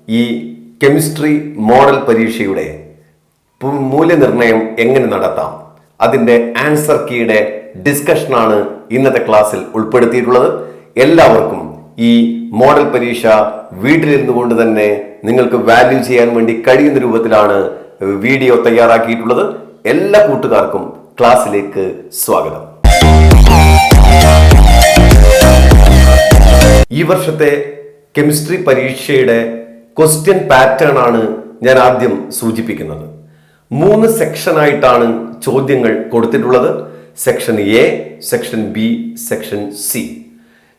ഈ chemistry model പരീക്ഷയുടെ മൂല്യനിർണ്ണയം എങ്ങനെ നടത്താം, അതിൻ്റെ ആൻസർ കീയുടെ ഡിസ്കഷനാണ് ഇന്നത്തെ ക്ലാസ്സിൽ ഉൾപ്പെടുത്തിയിട്ടുള്ളത്. എല്ലാവർക്കും ഈ മോഡൽ പരീക്ഷ വീട്ടിലിരുന്നു കൊണ്ട് തന്നെ നിങ്ങൾക്ക് വാല്യൂ ചെയ്യാൻ വേണ്ടി കഴിയുന്ന രൂപത്തിലാണ് വീഡിയോ തയ്യാറാക്കിയിട്ടുള്ളത്. എല്ലാ കൂട്ടുകാർക്കും ക്ലാസ്സിലേക്ക് സ്വാഗതം. ഈ വർഷത്തെ കെമിസ്ട്രി പരീക്ഷയുടെ ക്വസ്റ്റ്യൻ പാറ്റേൺ ആണ് ഞാൻ ആദ്യം സൂചിപ്പിക്കുന്നത്. 3 സെക്ഷനായിട്ടാണ് ചോദ്യങ്ങൾ കൊടുത്തിട്ടുള്ളത്. Section A, section B, section C.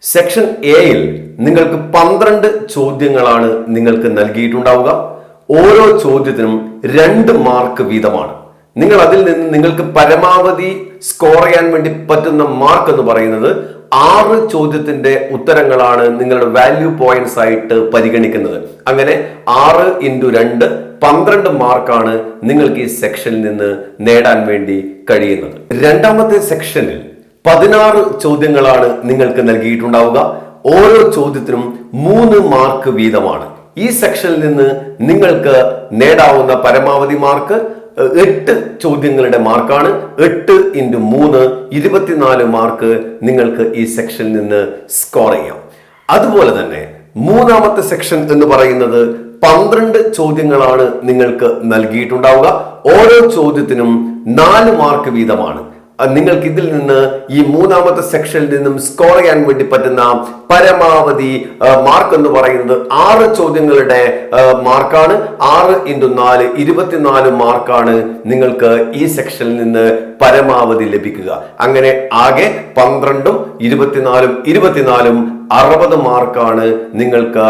Section എയിൽ നിങ്ങൾക്ക് 12 ചോദ്യങ്ങളാണ് നിങ്ങൾക്ക് നൽകിയിട്ടുണ്ടാവുക. ഓരോ ചോദ്യത്തിനും 2 മാർക്ക് വീതമാണ്. നിങ്ങൾ അതിൽ നിന്ന് നിങ്ങൾക്ക് പരമാവധി സ്കോർ ചെയ്യാൻ വേണ്ടി പറ്റുന്ന മാർക്ക് എന്ന് പറയുന്നത് 6 ചോദ്യത്തിന്റെ ഉത്തരങ്ങളാണ് നിങ്ങളുടെ വാല്യൂ പോയിന്റ്സ് ആയിട്ട് പരിഗണിക്കുന്നത്. അങ്ങനെ 6 × 2 12 മാർക്കാണ് നിങ്ങൾക്ക് ഈ സെക്ഷനിൽ നിന്ന് നേടാൻ വേണ്ടി കഴിയുന്നത്. രണ്ടാമത്തെ സെക്ഷനിൽ 16 ചോദ്യങ്ങളാണ് നിങ്ങൾക്ക് നൽകിയിട്ടുണ്ടാവുക. ഓരോ ചോദ്യത്തിനും 3 മാർക്ക് വീതമാണ്. ഈ സെക്ഷനിൽ നിന്ന് നിങ്ങൾക്ക് നേടാവുന്ന പരമാവധി മാർക്ക് 8 ചോദ്യങ്ങളുടെ മാർക്കാണ്. 8 × 3 24 മാർക്ക് നിങ്ങൾക്ക് ഈ സെക്ഷനിൽ നിന്ന് സ്കോർ ചെയ്യാം. അതുപോലെ തന്നെ മൂന്നാമത്തെ സെക്ഷൻ എന്ന് പറയുന്നത് 12 ചോദ്യങ്ങളാണ് നിങ്ങൾക്ക് നൽകിയിട്ടുണ്ടാവുക. ഓരോ ചോദ്യത്തിനും 4 മാർക്ക് വീതമാണ്. നിങ്ങൾക്ക് ഇതിൽ നിന്ന് ഈ മൂന്നാമത്തെ സെക്ഷനിൽ നിന്നും സ്കോർ ചെയ്യാൻ വേണ്ടി പറ്റുന്ന പരമാവധി മാർക്ക് എന്ന് പറയുന്നത് 6 ചോദ്യങ്ങളുടെ മാർക്കാണ്. 6 × 4 24 മാർക്കാണ് നിങ്ങൾക്ക് ഈ സെക്ഷനിൽ നിന്ന് പരമാവധി ലഭിക്കുക. അങ്ങനെ ആകെ 12 24 24 60 മാർക്കാണ് നിങ്ങൾക്ക്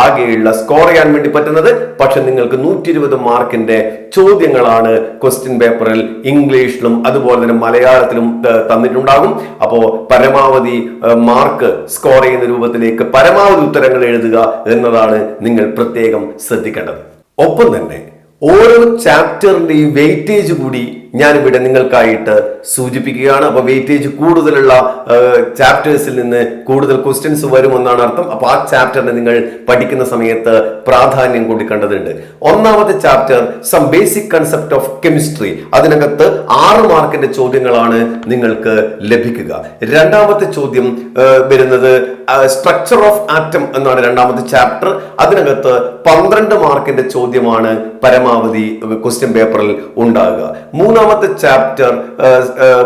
ആകെയുള്ള സ്കോർ ചെയ്യാൻ വേണ്ടി പറ്റുന്നത്. പക്ഷെ നിങ്ങൾക്ക് 120 മാർക്കിന്റെ ചോദ്യങ്ങളാണ് ക്വസ്റ്റ്യൻ പേപ്പറിൽ ഇംഗ്ലീഷിലും അതുപോലെ തന്നെ മലയാളത്തിലും തന്നിട്ടുണ്ടാകും. അപ്പോ പരമാവധി മാർക്ക് സ്കോർ ചെയ്യുന്ന രൂപത്തിലേക്ക് പരമാവധി ഉത്തരങ്ങൾ എഴുതുക എന്നതാണ് നിങ്ങൾ പ്രത്യേകം ശ്രദ്ധിക്കേണ്ടത്. ഒപ്പം തന്നെ ഓരോ ചാപ്റ്ററിന്റെയും വെയിറ്റേജ് കൂടി ഞാനിവിടെ നിങ്ങൾക്കായിട്ട് സൂചിപ്പിക്കുകയാണ്. അപ്പൊ വെയിറ്റേജ് കൂടുതലുള്ള ചാപ്റ്റേഴ്സിൽ നിന്ന് കൂടുതൽ ക്വസ്റ്റ്യൻസ് വരുമെന്നാണ് അർത്ഥം. അപ്പൊ ആ ചാപ്റ്ററിനെ നിങ്ങൾ പഠിക്കുന്ന സമയത്ത് പ്രാധാന്യം കൊടുക്കേണ്ടതുണ്ട്. ഒന്നാമത്തെ chapter some basic concept of chemistry, അതിനകത്ത് 6 മാർക്കിന്റെ ചോദ്യങ്ങളാണ് നിങ്ങൾക്ക് ലഭിക്കുക. രണ്ടാമത്തെ ചോദ്യം വരുന്നത് സ്ട്രക്ചർ ഓഫ് ആറ്റം എന്നാണ് രണ്ടാമത്തെ ചാപ്റ്റർ. അതിനകത്ത് 12 മാർക്കിന്റെ ചോദ്യമാണ് പരമാവധി ക്വസ്റ്റ്യൻ പേപ്പറിൽ ഉണ്ടാകുക. മൂന്നാമത്തെ chapter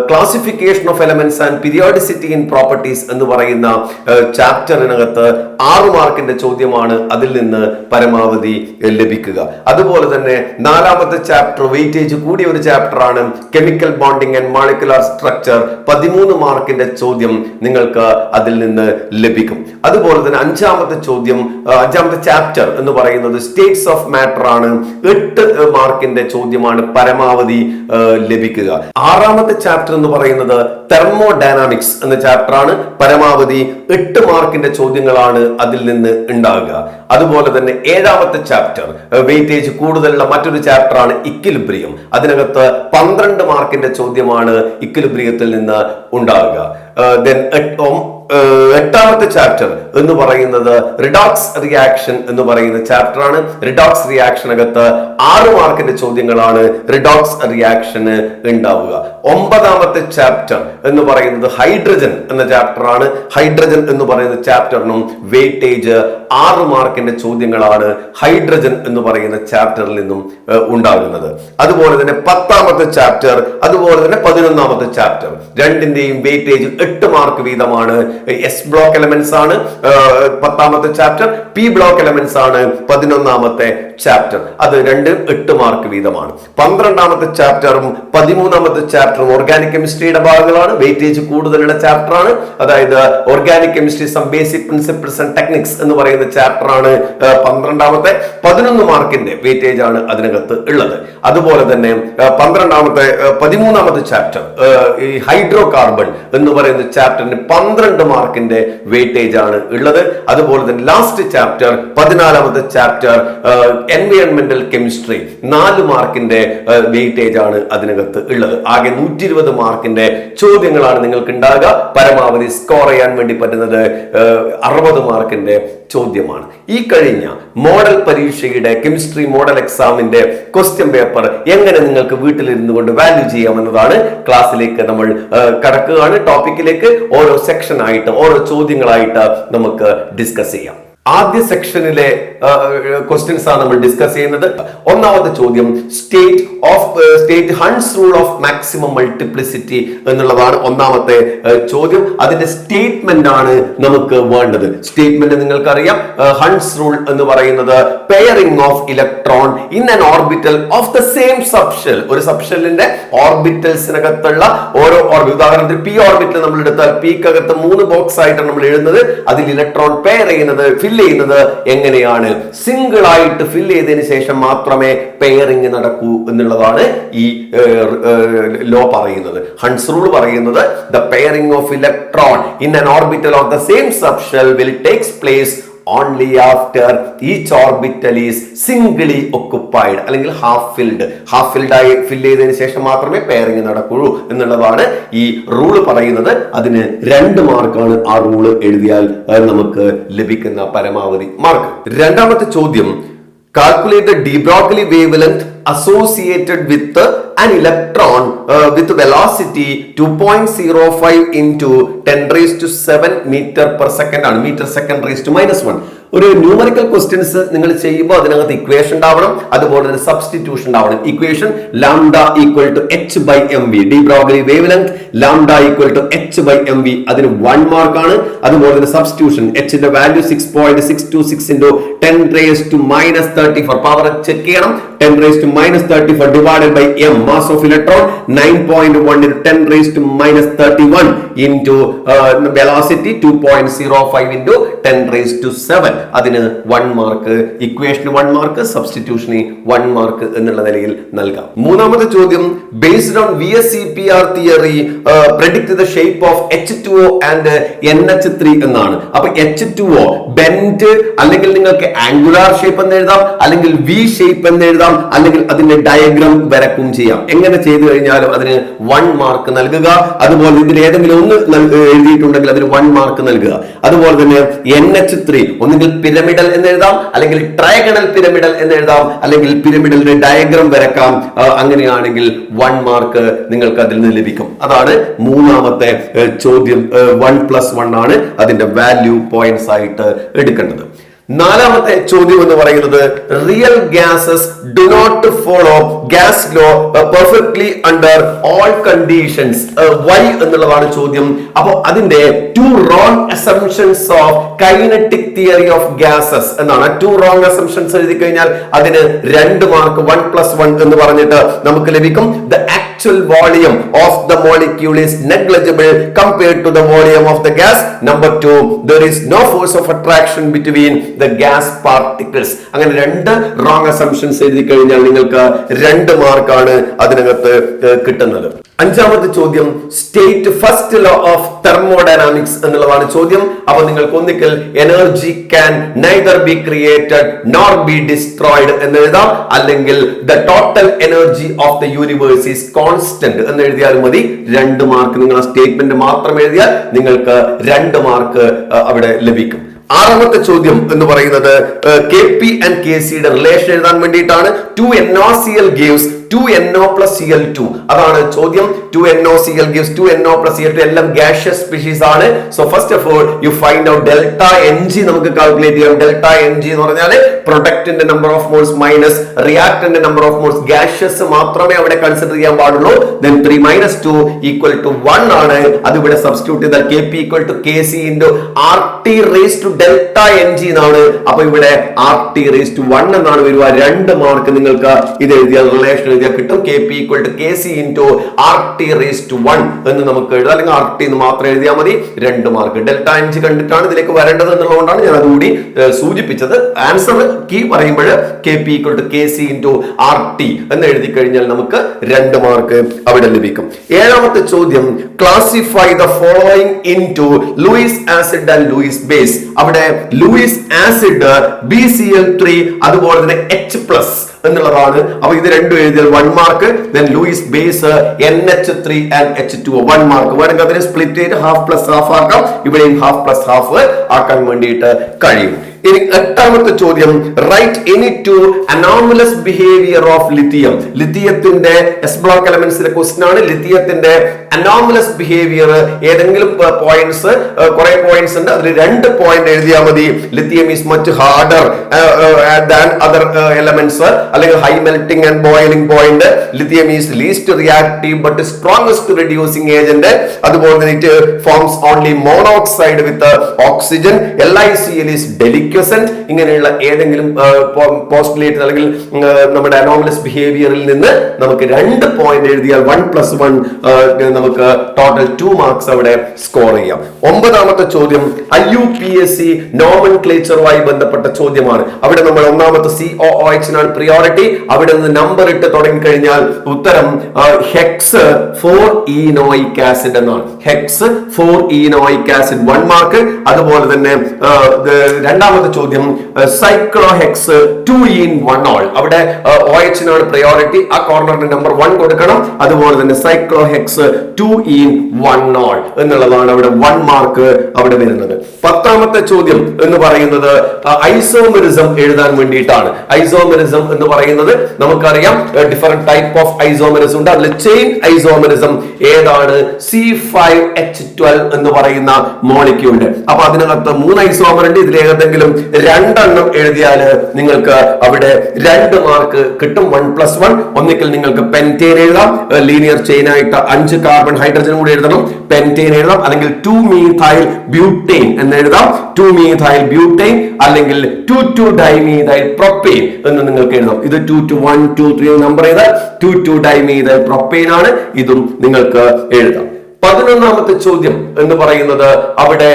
classification of elements and periodicity in properties എന്ന് പറയുന്ന ചാപ്റ്ററിനകത്ത് 6 മാർക്കിന്റെ ചോദ്യമാണ് അതിൽ നിന്ന് പരമാവധി ലഭിക്കുക. അതുപോലെ തന്നെ നാലാമത്തെ ചാപ്റ്റർ വെയിറ്റേജ് കൂടിയ ഒരു ചാപ്റ്റർ ആണ് chemical bonding and molecular structure. 13 മാർക്കിന്റെ ചോദ്യം നിങ്ങൾക്ക് അതിൽ നിന്ന് ലഭിക്കും. അതുപോലെ തന്നെ അഞ്ചാമത്തെ ചാപ്റ്റർ എന്ന് പറയുന്നത് സ്റ്റേറ്റ്സ് ഓഫ് മാറ്റർ ആണ്. 8 മാർക്കിന്റെ ചോദ്യമാണ് പരമാവധി ലഭിക്കുക. ആറാമത്തെ ചാപ്റ്റർ എന്ന് പറയുന്നത് തെർമോഡൈനാമിക്സ് എന്ന ചാപ്റ്റർ ആണ്. പരമാവധി 8 മാർക്കിന്റെ ചോദ്യങ്ങളാണ് അതിൽ നിന്ന് ഉണ്ടാകുക. അതുപോലെ തന്നെ ഏഴാമത്തെ ചാപ്റ്റർ വെയിറ്റേജ് കൂടുതലുള്ള മറ്റൊരു ചാപ്റ്റർ ആണ് ഇക്വിലിബ്രിയം. അതിനകത്ത് 12 മാർക്കിന്റെ ചോദ്യമാണ് ഇക്വിലിബ്രിയത്തിൽ നിന്ന് ഉണ്ടാകുക. എട്ടാമത്തെ ചാപ്റ്റർ എന്ന് പറയുന്നത് റിഡോക്സ് റിയാക്ഷൻ എന്ന് പറയുന്ന ചാപ്റ്റർ ആണ്. റിഡോക്സ് റിയാക്ഷനകത്ത് 6 മാർക്കിന്റെ ചോദ്യങ്ങളാണ് റിഡോക്സ് റിയാക്ഷന് ഉണ്ടാവുക. 9ാമത്തെ ചാപ്റ്റർ എന്ന് പറയുന്നത് ഹൈഡ്രജൻ എന്ന ചാപ്റ്റർ ആണ്. ഹൈഡ്രജൻ എന്ന് പറയുന്ന ചാപ്റ്ററിനും വെയിറ്റേജ് 6 മാർക്കിന്റെ ചോദ്യങ്ങളാണ് ഹൈഡ്രജൻ എന്ന് പറയുന്ന ചാപ്റ്ററിൽ നിന്നും ഉണ്ടാകുന്നത്. അതുപോലെ തന്നെ 10ാമത്തെ ചാപ്റ്റർ, അതുപോലെ തന്നെ 11ാമത്തെ ചാപ്റ്റർ രണ്ടിന്റെയും വെയിറ്റേജ് 8 മാർക്ക് വീതമാണ്. എസ് ബ്ലോക്ക് എലമെന്റ്സ് ആണ് 10ാമത്തെ ചാപ്റ്റർ. പി ബ്ലോക്ക് എലമെന്റ്സ് ആണ് 11ാമത്തെ ചാപ്റ്റർ. അത് 8 മാർക്ക് വീതമാണ്. 12ാമത്തെ ചാപ്റ്ററും 13ാമത്തെ ചാപ്റ്ററും ഓർഗാനിക് കെമിസ്ട്രിയുടെ ഭാഗങ്ങളാണ്. വെയിറ്റേജ് കൂടുതലുള്ള ചാപ്റ്റർ ആണ്. അതായത് organic chemistry some basic principles and techniques എന്ന് പറയുന്ന ചാപ്റ്റർ ആണ് 12ാമത്തെ. 11 മാർക്കിന്റെ വെയിറ്റേജ് ആണ് അതിനകത്ത് ഉള്ളത്. അതുപോലെ തന്നെ 13ാമത്തെ ചാപ്റ്റർ ഈ ഹൈഡ്രോ കാർബൺ എന്ന് പറയുന്ന ചാപ്റ്ററിന് 12 മാർക്കിന്റെ വെയിറ്റേജ് ആണ് ഉള്ളത്. അതുപോലെ തന്നെ ലാസ്റ്റ് ചാപ്റ്റർ 14ാമത്തെ ചാപ്റ്റർ എൻവയോൺമെന്റൽ കെമിസ്ട്രി 4 മാർക്കിന്റെ വെയിറ്റേജ് ആണ് അതിനകത്ത് ഉള്ളത്. ആകെ 120 മാർക്കിന്റെ ചോദ്യങ്ങളാണ് നിങ്ങൾക്ക് ഉണ്ടാകുക. പരമാവധി സ്കോർ ചെയ്യാൻ വേണ്ടി പറ്റുന്നത് 60 മാർക്കിന്റെ ചോദ്യമാണ്. ഈ കഴിഞ്ഞ മോഡൽ പരീക്ഷയുടെ കെമിസ്ട്രി മോഡൽ എക്സാമിന്റെ ക്വസ്റ്റ്യൻ പേപ്പർ എങ്ങനെ നിങ്ങൾക്ക് വീട്ടിലിരുന്നു കൊണ്ട് വാല്യൂ ചെയ്യാമെന്നതാണ് ക്ലാസ്സിലേക്ക് നമ്മൾ കടക്കുകയാണ്. ടോപ്പിക്കിലേക്ക് ഓരോ സെക്ഷൻ ആയിട്ട് ഓരോ ചോദ്യങ്ങളായിട്ട് നമുക്ക് ഡിസ്കസ് ചെയ്യാം. ആദ്യ സെക്ഷനിലെ ക്വസ്റ്റ്യൻസ് ആണ് നമ്മൾ ഡിസ്കസ് ചെയ്യുന്നത്. ഒന്നാമത്തെ ചോദ്യം state Hund's rule of maximum multiplicity എന്നുള്ളതാണ് ഒന്നാമത്തെ ചോദ്യം. അതിന്റെ സ്റ്റേറ്റ്മെന്റ് ആണ് നമുക്ക് വേണ്ടത്. സ്റ്റേറ്റ്മെന്റ് നിങ്ങൾക്കറിയാം, ഹൺസ് റൂൾ എന്ന് പറയുന്നത് pairing of electron in an orbital of the same subshell. ഒരു സബ്ഷെല്ലിന്റെ ഓർബിറ്റൽസിനകത്തുള്ള ഓരോ ഉദാഹരണത്തിന് പി ഓർബിറ്റൽ നമ്മൾ എടുത്താൽ പിക്കകത്ത് 3 ബോക്സ് ആയിട്ടാണ് നമ്മൾ എഴുതുന്നത്. അതിൽ ഇലക്ട്രോൺ പെയർ ചെയ്യുന്നത് എങ്ങനെയാണ്? സിംഗിൾ ആയിട്ട് ഫിൽ ചെയ്തതിനു ശേഷം മാത്രമേ പെയറിംഗ് നടക്കൂ എന്നുള്ളതാണ് ഈ ലോ പറയുന്നത്. ഹൺസ് റൂൾ പറയുന്നത് the pairing of electron in an orbital of the same subshell will takes place only after each orbital is singly occupied അല്ലെങ്കിൽ ഹാഫ് ഫിൽഡ് ആയി ഫിൽ ചെയ്തതിനു ശേഷം മാത്രമേ പെയറിംഗ് നടക്കുള്ളൂ എന്നുള്ളതാണ് ഈ റൂള് പറയുന്നത്. അതിന് 2 മാർക്കാണ് ആ റൂള് എഴുതിയാൽ നമുക്ക് ലഭിക്കുന്ന പരമാവധി മാർക്ക്. രണ്ടാമത്തെ ചോദ്യം, calculate the de Broglie wavelength associated with an electron with velocity 2.05 into 10 raised to 7 meter per second ആണ്. meter second raised to -1. ഒരു ന്യൂമറിക്കൽ ക്വസ്റ്റ്യൻസ് നിങ്ങൾ ചെയ്യുമ്പോൾ അതിനകത്ത് ഇക്വേഷൻ ഉണ്ടാവണം, അതുപോലെ തന്നെ സബ്സ്റ്റിറ്റ്യൂഷൻ ഉണ്ടാവണം. Equation lambda equal to H by M V, de Broglie wavelength lambda equal to H by M V, അതിന് 1 മാർക്കാണ്. അതുപോലെ തന്നെ സബ്സ്റ്റിറ്റ്യൂഷൻ എച്ചിന്റെ value 6.626 into 10 raised to -34, power check ചെയ്യണം. 10 raised to -34 divided by m, mass of electron 9.1 into 10 raised to -31 into velocity 2.05 into 10 raised to 7. അതിന് 1 mark, ഇക്വേഷന് 1 mark, സബ്സ്റ്റിറ്റ്യൂഷന് 1 mark എന്നുള്ള നിലയിൽ നൽകാം. മൂന്നാമത്തെ ചോദ്യം, based on VSEPR theory predict the shape of H2O and NH3 എന്നാണ്. അപ്പൊ H2O bend അല്ലെങ്കിൽ നിങ്ങൾക്ക് ആംഗുലാർ ഷേപ്പ് എന്ന് എഴുതാം, അല്ലെങ്കിൽ V ഷേപ്പ് എന്ന് എഴുതാം, അല്ലെങ്കിൽ അതിന്റെ ഡയഗ്രാം വരക്കും ചെയ്യാം. എങ്ങനെ ചെയ്തു കഴിഞ്ഞാലും അതിന് 1 മാർക്ക് നൽകുക. അതുപോലെ ഇതിൽ ഏതെങ്കിലും ഒന്ന് എഴുതിയിട്ടുണ്ടെങ്കിൽ അതിന് 1 മാർക്ക് നൽകുക. അതുപോലെ തന്നെ NH3 ഒന്നുകിൽ പിരമിഡൽ എന്ന് എഴുതാം, അല്ലെങ്കിൽ ട്രയഗണൽ പിരമിഡൽ എന്ന് എഴുതാം, അല്ലെങ്കിൽ പിരമിഡലിന്റെ ഡയഗ്രാം വരക്കാം. അങ്ങനെയാണെങ്കിൽ 1 മാർക്ക് നിങ്ങൾക്ക് അതിൽ നിന്ന് ലഭിക്കും. അതാണ് മൂന്നാമത്തെ ചോദ്യം. 1+1 ആണ് അതിന്റെ വാല്യൂ പോയിന്റ്സ് ആയിട്ട് എടുക്കേണ്ടത്. നാലാമത്തെ ചോദ്യം എന്ന് പറയുന്നത്, real gases do not follow gas law perfectly under all conditions. Why എന്നുള്ളതാണ് ചോദ്യം. അപ്പൊ അതിന്റെ 2 wrong assumptions of kinetic theory of gases എന്നാണ്. 2 റോങ് അസംപ്ഷൻസ് എഴുതി കഴിഞ്ഞാൽ അതിന് 2 മാർക്ക്, 1+1 എന്ന് പറഞ്ഞിട്ട് നമുക്ക് ലഭിക്കും. The actual volume of the molecule is negligible compared to the volume of the gas. Number 2, there is no force of attraction between the gas particles. അങ്ങനെ 2 wrong assumptions എഴുതി കഴിഞ്ഞാൽ നിങ്ങൾക്ക് 2 മാർക്കാണ് അതിനകത്ത് കിട്ടുന്നത്. അഞ്ചാമത്തെ ചോദ്യം, state first law of thermodynamics എന്നുള്ളതാണ് ചോദ്യം. അപ്പൊ നിങ്ങൾക്ക് ഒന്നിക്കൽ energy can neither be created nor be destroyed എന്ന് എഴുതാം, അല്ലെങ്കിൽ the total energy of the universe is constant എന്ന് എഴുതിയാലും മതി. 2 മാർക്ക്. നിങ്ങൾ ആ സ്റ്റേറ്റ്മെന്റ് മാത്രം എഴുതിയാൽ നിങ്ങൾക്ക് 2 മാർക്ക് അവിടെ ലഭിക്കും. ആറാമത്തെ ചോദ്യം എന്ന് പറയുന്നത് Kp and Kc യുടെ റിലേഷൻ എഴുതാൻ വേണ്ടിയിട്ടാണ്. 2NaCl gives 2NO plus Cl2. അതാണ് ചോദ്യം. 2NaCl gives 2NO plus Cl2. എല്ലാം gaseous species ആണ്. So first of all you find out delta Ng. നമുക്ക് കാൽക്കുലേറ്റ് ചെയ്യാം. delta Ng എന്ന് പറഞ്ഞാൽ പ്രൊഡക്റ്റിന്റെ നമ്പർ ഓഫ് മോൾസ് മൈനസ് റിയാക്ടന്റിന്റെ നമ്പർ ഓഫ് മോൾസ്. gaseous മാത്രമേ അവിടെ കൺസിഡർ ചെയ്യാൻ പാടുള്ളൂ. then 3 minus 2 equal to 1 ആണ്. അത് ഇവിടെ സബ്സ്റ്റിറ്റ്യൂട്ട് ചെയ്താൽ Kp equal to Kc into RT raised to delta Ng എന്നാണ്. അപ്പൊ ഇവിടെ RT raised to 1 എന്നാണ് വരിക. 2 മാർക്ക് നിങ്ങൾക്ക് ഇത് എഴുതിയാൽ റിലേഷൻ കിട്ടും. Kp equal to Kc into RT raised to 1 എന്ന് നമുക്ക് എഴുതാം, അല്ലെങ്കിൽ RT എന്ന് മാത്രം എഴുതിയാൽ മതി. 2 മാർക്ക്. ഡെൽറ്റ Ng കണ്ടിട്ടാണ് ഇതിലേക്ക് വരേണ്ടത് എന്നുള്ളതുകൊണ്ടാണ് ഞാൻ അതുകൂടി സൂചിപ്പിച്ചത്. ആൻസർ കീ പറയുമ്പോൾ Kp equal to Kc into RT എന്ന് എഴുതി കഴിഞ്ഞാൽ നമുക്ക് 2 മാർക്ക് അവിടെ ലഭിക്കും. ഏഴാമത്തെ ചോദ്യം, classify the following into Luis acid and Luis base. അവിടെ ലൂയിസ് ആസിഡ് BCl3 അതുപോലെ തന്നെ H+ എന്നുള്ളതാണ്. അപ്പൊ ഇത് രണ്ടും എഴുതിയാൽ 1 mark. Luis base NH3 and H2O 1 mark. വേണമെങ്കിൽ അതിനെ സ്പ്ലിറ്റ് ചെയ്ത് ഹാഫ് പ്ലസ് ഹാഫ് ആക്കാം. ഇവിടെയും ഹാഫ് പ്ലസ് ഹാഫ് ആക്കാൻ വേണ്ടിയിട്ട് കഴിയും. ഇനി എട്ടാമത്തെ ചോദ്യം, write any two anomalous behaviour of lithium. ലിത്തിയത്തിന്റെ എസ് ബ്ലോക്ക് എലമെന്റ്സിലെ ക്വസ്റ്റ്യൻ ആണ്. ലിത്തിയത്തിന്റെ അനോമലസ് ബിഹേവിയർ ഏതെങ്കിലും പോയിന്റ്സ്, കുറെ പോയിന്റ്സ് ഉണ്ട്, അതിൽ 2 പോയിന്റ് എഴുതിയാൽ മതി. Lithium is much harder than other elements, അല്ലെങ്കിൽ high melting and boiling point. Lithium is least reactive but strongest reducing agent. അതുപോലെ തന്നെ it forms only monoxide with oxygen. LiCl is deliquescent. ഇങ്ങനെയുള്ള ഏതെങ്കിലും postulate അല്ലെങ്കിൽ നമ്മുടെ anomalous ബിഹേവിയറിൽ നിന്ന് നമുക്ക് 2 point എഴുതിയാൽ 1+1 നമുക്ക് ടോട്ടൽ 2 മാർക്സ് അവിടെ സ്കോർ ചെയ്യാം. 9ാമത്തെ ചോദ്യം IUPAC നോമൻക്ലേച്ചറുമായി ബന്ധപ്പെട്ട ചോദ്യമാണ്. അവിടെ നമ്മൾ ഒന്നാമത്തെ COOH നാണ് പ്രിയോറിറ്റി. അവിടെ നിന്ന് നമ്പർ ഇട്ട് തുടങ്ങിക്കഴിഞ്ഞാൽ ഉത്തരം ഹെക്സ് 4-enoic ആസിഡ് എന്നാണ്. HECS 4-enoic acid 1 mark. അതുപോലെ തന്നെ 2ാമത്തെ ചോദ്യം സൈക്ലോഹെക്സ് 2-in-1-ol. അവിടെ OH നാണ് പ്രയോറിറ്റി. ആ കോർണറിന് നമ്പർ 1 കൊടുക്കണം. അതുപോലെ തന്നെ സൈക്ലോഹെക്സ് 2-in-1-ol എന്നുള്ളതാണ് അവിടെ 1 മാർക്ക് അവിടെ വരുന്നത്. 10ാമത്തെ ചോദ്യം എന്ന് പറയുന്നത് ഐസോമെറിസം എഴുതാൻ വേണ്ടിയിട്ടാണ്. ഐസോമെറിസം എന്ന് പറയുന്നത് നമുക്കറിയാം, ഡിഫറെന്റ് ടൈപ്പ് ഓഫ് ഐസോമെറിസം ഉണ്ട്. അതിൽ ചെയിൻ ഐസോമെറിസം ഏതാണ്? C5H12 എന്ന് പറയുന്ന മോളിക്യൂളിന്റെ. അപ്പൊ അതിനകത്ത് 3 ഐസോമർ ഉണ്ട്. ഇതിൽ ഏതെങ്കിലും 2 എണ്ണം എഴുതിയാൽ നിങ്ങൾക്ക് അവിടെ 2 മാർക്ക് കിട്ടും. 1+1. ഒന്നിക്കൽ നിങ്ങൾക്ക് പെന്റേൻ എഴുതാം, ലീനിയർ ചെയിൻ ആയിട്ട് 5 കാർബൺ ഹൈഡ്രജൻ കൂടി എഴുതണം, പെന്റേൻ എഴുതാം. അല്ലെങ്കിൽ 2-methyl butane എന്ന് എഴുതാം, 2-methyl butane. അല്ലെങ്കിൽ 2,2-dimethyl propane എന്ന് നിങ്ങൾക്ക് എഴുതാം. ഇത് 2-1, 2-3 നമ്പർ ചെയ്താൽ 2,2-dimethyl propane ആണ്. ഇതും നിങ്ങൾക്ക് എഴുതാം. 11ാമത്തെ ചോദ്യം എന്ന് പറയുന്നത് അവിടെ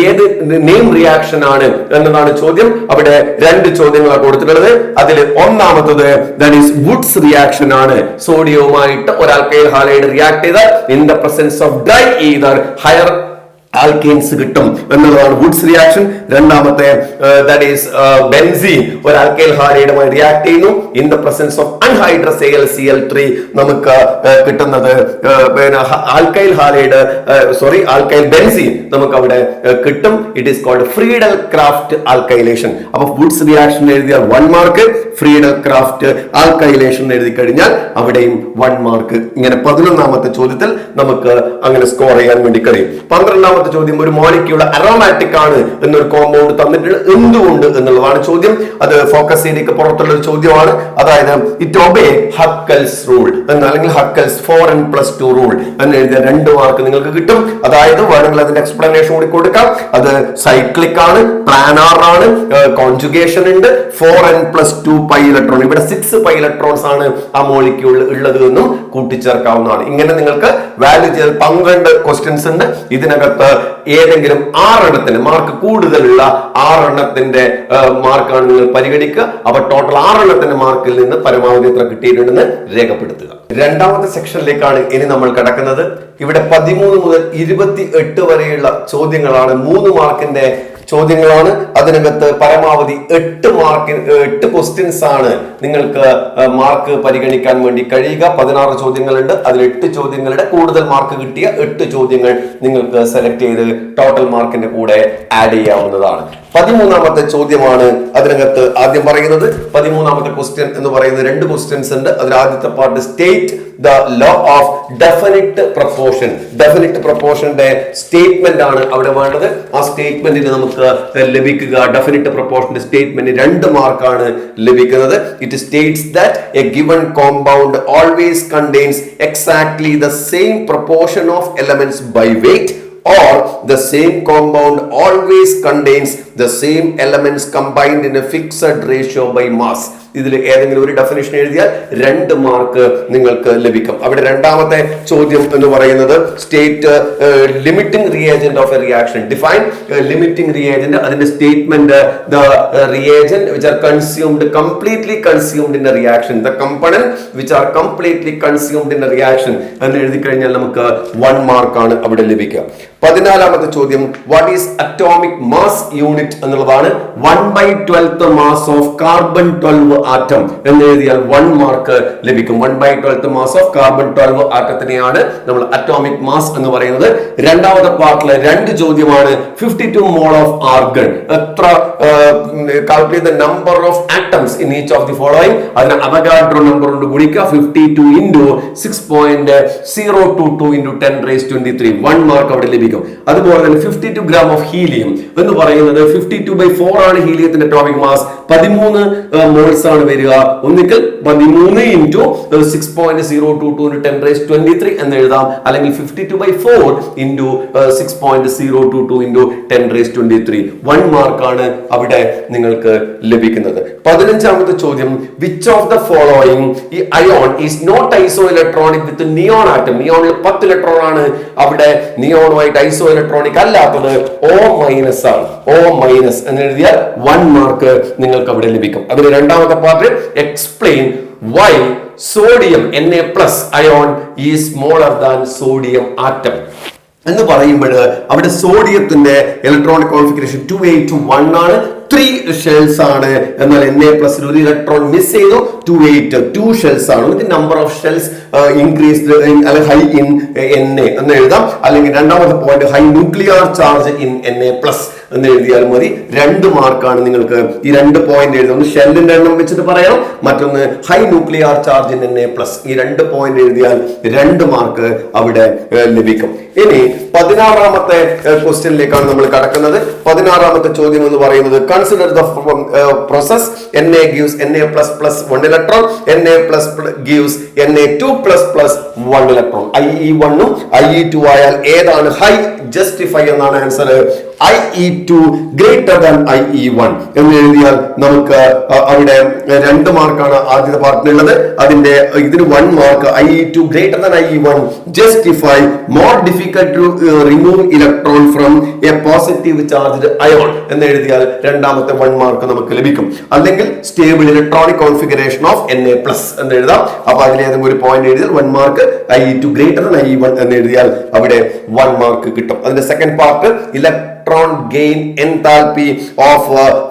ഏത് നെയിം റിയാക്ഷൻ ആണ് എന്നതാണ് ചോദ്യം. അവിടെ 2 ചോദ്യങ്ങളാണ് കൊടുത്തിട്ടുള്ളത്. അതിൽ ഒന്നാമത്തത് ദാറ്റ് ഈസ് വുഡ്സ് റിയാക്ഷൻ ആണ്. സോഡിയവുമായിട്ട് ഒരു ആൽക്കൈൽ ഹാലൈഡ് റിയാക്ട് ചെയ്താൽ in the presence of dry ether higher alkanes കിട്ടും എന്നുള്ളതാണ് വുഡ്സ് റിയാക്ഷൻ. 2ാമത്തെ ദാറ്റ് ഈസ് ബെൻസീൻ ഒരു ആൽക്കൈൽ ഹാലൈഡുമായി റിയാക്ട് ചെയ്യുന്നു. In the presence of anhydrous AlCl3 നമുക്ക് കിട്ടുന്നത് ആൽക്കൈൽ ഹാലൈഡ് ആൽക്കൈൽ ബെൻസീൻ നമുക്ക് അവിടെ കിട്ടും. It is called Friedel Crafts alkylation. അപ്പൊ വുഡ്സ് റിയാക്ഷൻ എഴുതിയാൽ 1 മാർക്ക്, ഫ്രീഡൽ ക്രാഫ്റ്റ് ആൽക്കൈലേഷൻ എഴുതി കഴിഞ്ഞാൽ അവിടെയും 1 മാർക്ക്. ഇങ്ങനെ 11ാമത്തെ ചോദ്യത്തിൽ നമുക്ക് അങ്ങനെ സ്കോർ ചെയ്യാൻ വേണ്ടി കഴിയും. 12ാമത്തെ ചോദ്യം, ഒരു മോളിക്യൂൾ അരോമാറ്റിക് ആണ് എന്നൊരു കോമ്പൗണ്ട് തന്നിട്ടുള്ള എന്തുകൊണ്ട് എന്നുള്ളതാണ് ചോദ്യം. അത് ഫോക്കസ് ഏരിയക്ക് പുറത്തുള്ള ഒരു ചോദ്യമാണ്. അതായത് ഇറ്റ് ഒബേ ഹക്കൽസ് റൂൾ എന്ന്, അല്ലെങ്കിൽ ഹക്കൽസ് 4n+2 റൂൾ എന്ന് എഴുതിയ 2 മാർക്ക് നിങ്ങൾക്ക് കിട്ടും. അതായത് വേണമെങ്കിൽ അതിന്റെ എക്സ്പ്ലനേഷൻ കൂടി കൊടുക്കാം. അത് സൈക്ലിക് ആണ്, പ്ലാനാർ ആണ്, കോൺജുഗേഷൻ ഉണ്ട്, 4n+2 പൈ ഇലക്ട്രോൺ. ഇവിടെ 6 പൈ ഇലക്ട്രോൺസ് ആണ് ആ മോളിക്യൂളിൽ ഉള്ളത് എന്നും കൂട്ടിച്ചേർക്കാവുന്നതാണ്. ഇങ്ങനെ നിങ്ങൾക്ക് വാല്യൂ ചെയ്ത് 12 ക്വസ്റ്റ്യൻസ് ഉണ്ട്. ഇതിനകത്ത് ഏതെങ്കിലും 6 എണ്ണത്തിന് മാർക്ക് കൂടുതലുള്ള 6 എണ്ണത്തിന്റെ മാർക്കാണ് നിങ്ങൾ പരിഗണിക്കുക. അപ്പൊ ടോട്ടൽ 6 എണ്ണത്തിന്റെ മാർക്കിൽ നിന്ന് പരമാവധി എത്ര കിട്ടിയിട്ടുണ്ടെന്ന് രേഖപ്പെടുത്തുക. 2ാമത്തെ സെക്ഷനിലേക്കാണ് ഇനി നമ്മൾ കടക്കുന്നത്. ഇവിടെ 13 മുതൽ 28 വരെയുള്ള ചോദ്യങ്ങളാണ്. 3 മാർക്കിന്റെ ചോദ്യങ്ങളാണ്. അതിനകത്ത് പരമാവധി 8 ക്വസ്റ്റ്യൻസ് ആണ് നിങ്ങൾക്ക് മാർക്ക് പരിഗണിക്കാൻ വേണ്ടി കഴിയുക. 16 ചോദ്യങ്ങളുണ്ട്. അതിൽ 8 ചോദ്യങ്ങളുടെ കൂടുതൽ മാർക്ക് കിട്ടിയ 8 ചോദ്യങ്ങൾ നിങ്ങൾക്ക് സെലക്ട് ചെയ്ത് ടോട്ടൽ മാർക്കിന്റെ കൂടെ ആഡ് ചെയ്യാവുന്നതാണ്. 13ാമത്തെ ചോദ്യമാണ് അതിനകത്ത് ആദ്യം പറയുന്നത്. 13ാമത്തെ ക്വസ്റ്റ്യൻ എന്ന് പറയുന്നത് 2 ക്വസ്റ്റ്യൻസ് ഉണ്ട്. അതിൽ ആദ്യത്തെ part state the law of definite proportion. Definite പ്രൊപ്പോർഷന്റെ സ്റ്റേറ്റ്മെന്റ് ആണ് അവിടെ വേണ്ടത്. ആ സ്റ്റേറ്റ്മെന്റിന് നമുക്ക് ലഭിക്കുക ഡെഫിനിറ്റ് പ്രൊപ്പോർഷന്റെ സ്റ്റേറ്റ്മെന്റ് 2 മാർക്കാണ് ലഭിക്കുന്നത്. It states that a given compound always contains exactly the same proportion of elements by weight, or the same compound always contains the same elements combined in a fixed ratio by mass. ഇതിൽ ഏതെങ്കിലും ഒരു definition എഴുതിയാൽ 2 mark നിങ്ങൾക്ക് ലഭിക്കും. അവിടെ 2ാമത്തെ ചോദ്യം എന്ന് പറയുന്നത് state limiting reagent of a reaction. Define limiting reagent. അതിന്റെ statement the reagent which are consumed completely consumed in a reaction, the component which are completely consumed in a reaction എന്ന് എഴുതി കഴിഞ്ഞാൽ നമുക്ക് 1 മാർക്കാണ് അവിടെ ലഭിക്കുക. 14ാമത്തെ ചോദ്യം, what is atomic mass unit എന്നുള്ളതാണ്. 1/12 മാസ് ഓഫ് കാർബൺ 12 ആറ്റം എന്ന് എഴുതിയാൽ 1 മാർക്ക് ലഭിക്കും. 1/12 മാസ് ഓഫ് കാർബൺ 12 ആറ്റത്തിനെയാണ് നമ്മൾ അറ്റോമിക് മാസ് എന്ന് പറയുന്നത്. രണ്ടാമത്തെ പാർട്ടിലെ 2 ചോദ്യമാണ്. 52 മോൾ ഓഫ് ആർഗൺ, എത്ര calculate the number of atoms in each of the following. അതിന് അവഗാഡ്രോ നമ്പർ കൊണ്ട് ഗുണിക്കുക. 52 into 6.022 into 10⁻23, 1 മാർക്ക് അവിടെ ലഭിക്കും. അതുപോലെ തന്നെ 52 ഗ്രാം ഓഫ് ഹീലിയം എന്ന് പറയുന്നത് 52/4 ആണ് ഹീലിയത്തിന്റെ അറ്റോമിക് മാസ്. 13 മോൾസ് ആണ് വരിക. ഒന്നിക്കൽ 13 into 6.022 into 10⁻23 എന്ന് എഴുതാം. അല്ലെങ്കിൽ 52/4 into 6.022 into 10⁻23, 1 മാർക്കാണ് അവിടെ നിങ്ങൾക്ക് ലഭിക്കുന്നത്. 15ാമത്തെ ചോദ്യം, വിച്ച് ഓഫ് ദ ഫോളോയിങ് ഈ ion is not iso electronic with neon atom. നിയോണിൽ 10 ഇലക്ട്രോൺ ആണ്. അവിടെ നിയോണുമായിട്ട് ഐസോ ഇലക്ട്രോണിക് അല്ലാത്തത് O- ആണ്. O- എന്ന് എഴുതിയാൽ 1 മാർക്ക് നിങ്ങൾക്ക് അവിടെ ലഭിക്കും. അതിന് രണ്ടാമത്തെ part, explain Y sodium Na+ ion is smaller than sodium atom എന്ന് പറയുമ്പോൾ അവിടെ സോഡിയത്തിന്റെ ഇലക്ട്രോണിക് കോൺഫിഗറേഷൻ 281 ആണ്. 3 ഷെൽസ് ആണ്. എന്നാൽ Na+ ഒരു ഇലക്ട്രോൺ മിസ് ചെയ്തു. 2 ഷെൽസ് ആണ്. Number of shells increased high in Na എന്ന് എഴുതാം. അല്ലെങ്കിൽ രണ്ടാമത്തെ point, high nuclear charge in Na+ എന്ന് എഴുതിയാൽ മതി. 2 മാർക്കാണ് നിങ്ങൾക്ക് ഈ 2 പോയിന്റ് എഴുതാം. ഒന്ന് ഷെല്ലിന്റെ എണ്ണം വെച്ചിട്ട് പറയാം, മറ്റൊന്ന് high nuclear charge in Na+. ഈ 2 പോയിന്റ് എഴുതിയാൽ 2 മാർക്ക് അവിടെ ലഭിക്കും. ഇനി 16ാമത്തെ ക്വസ്റ്റ്യനിലേക്കാണ് നമ്മൾ കടക്കുന്നത്. 16ാമത്തെ ചോദ്യം എന്ന് പറയുന്നത്, consider the process Na gives Na++ 1 electron, Na+ gives Na2++ 1 electron. IE1 ഉം IE2 ആയാൽ ഏതാണ് ഹൈ? ജസ്റ്റിഫൈ എന്നാണ് answer. IE2 greater than IE1 എന്ന് എഴുതിയാൽ നമുക്ക് അവിടെ 2 മാർക്കാണ് ആദ്യത്തെ പാർട്ടിനുള്ളത്. അതിന്റെ ഇതിന് 1 mark. IE2 greater than IE1 justify more difficult to remove electron from a positive charged ion എന്ന് എഴുതിയാൽ രണ്ടാമത്തെ 1 മാർക്ക് നമുക്ക് ലഭിക്കും. അല്ലെങ്കിൽ stable electronic configuration of Na+ എന്ന് എഴുതാം. അപ്പൊ അതിലേതെങ്കിലും ഒരു പോയിന്റ് എഴുതിയാൽ 1 mark. IE2 greater than IE1 എന്ന് എഴുതിയാൽ അവിടെ 1 മാർക്ക് കിട്ടും. അതിന്റെ second part, electron gain enthalpy of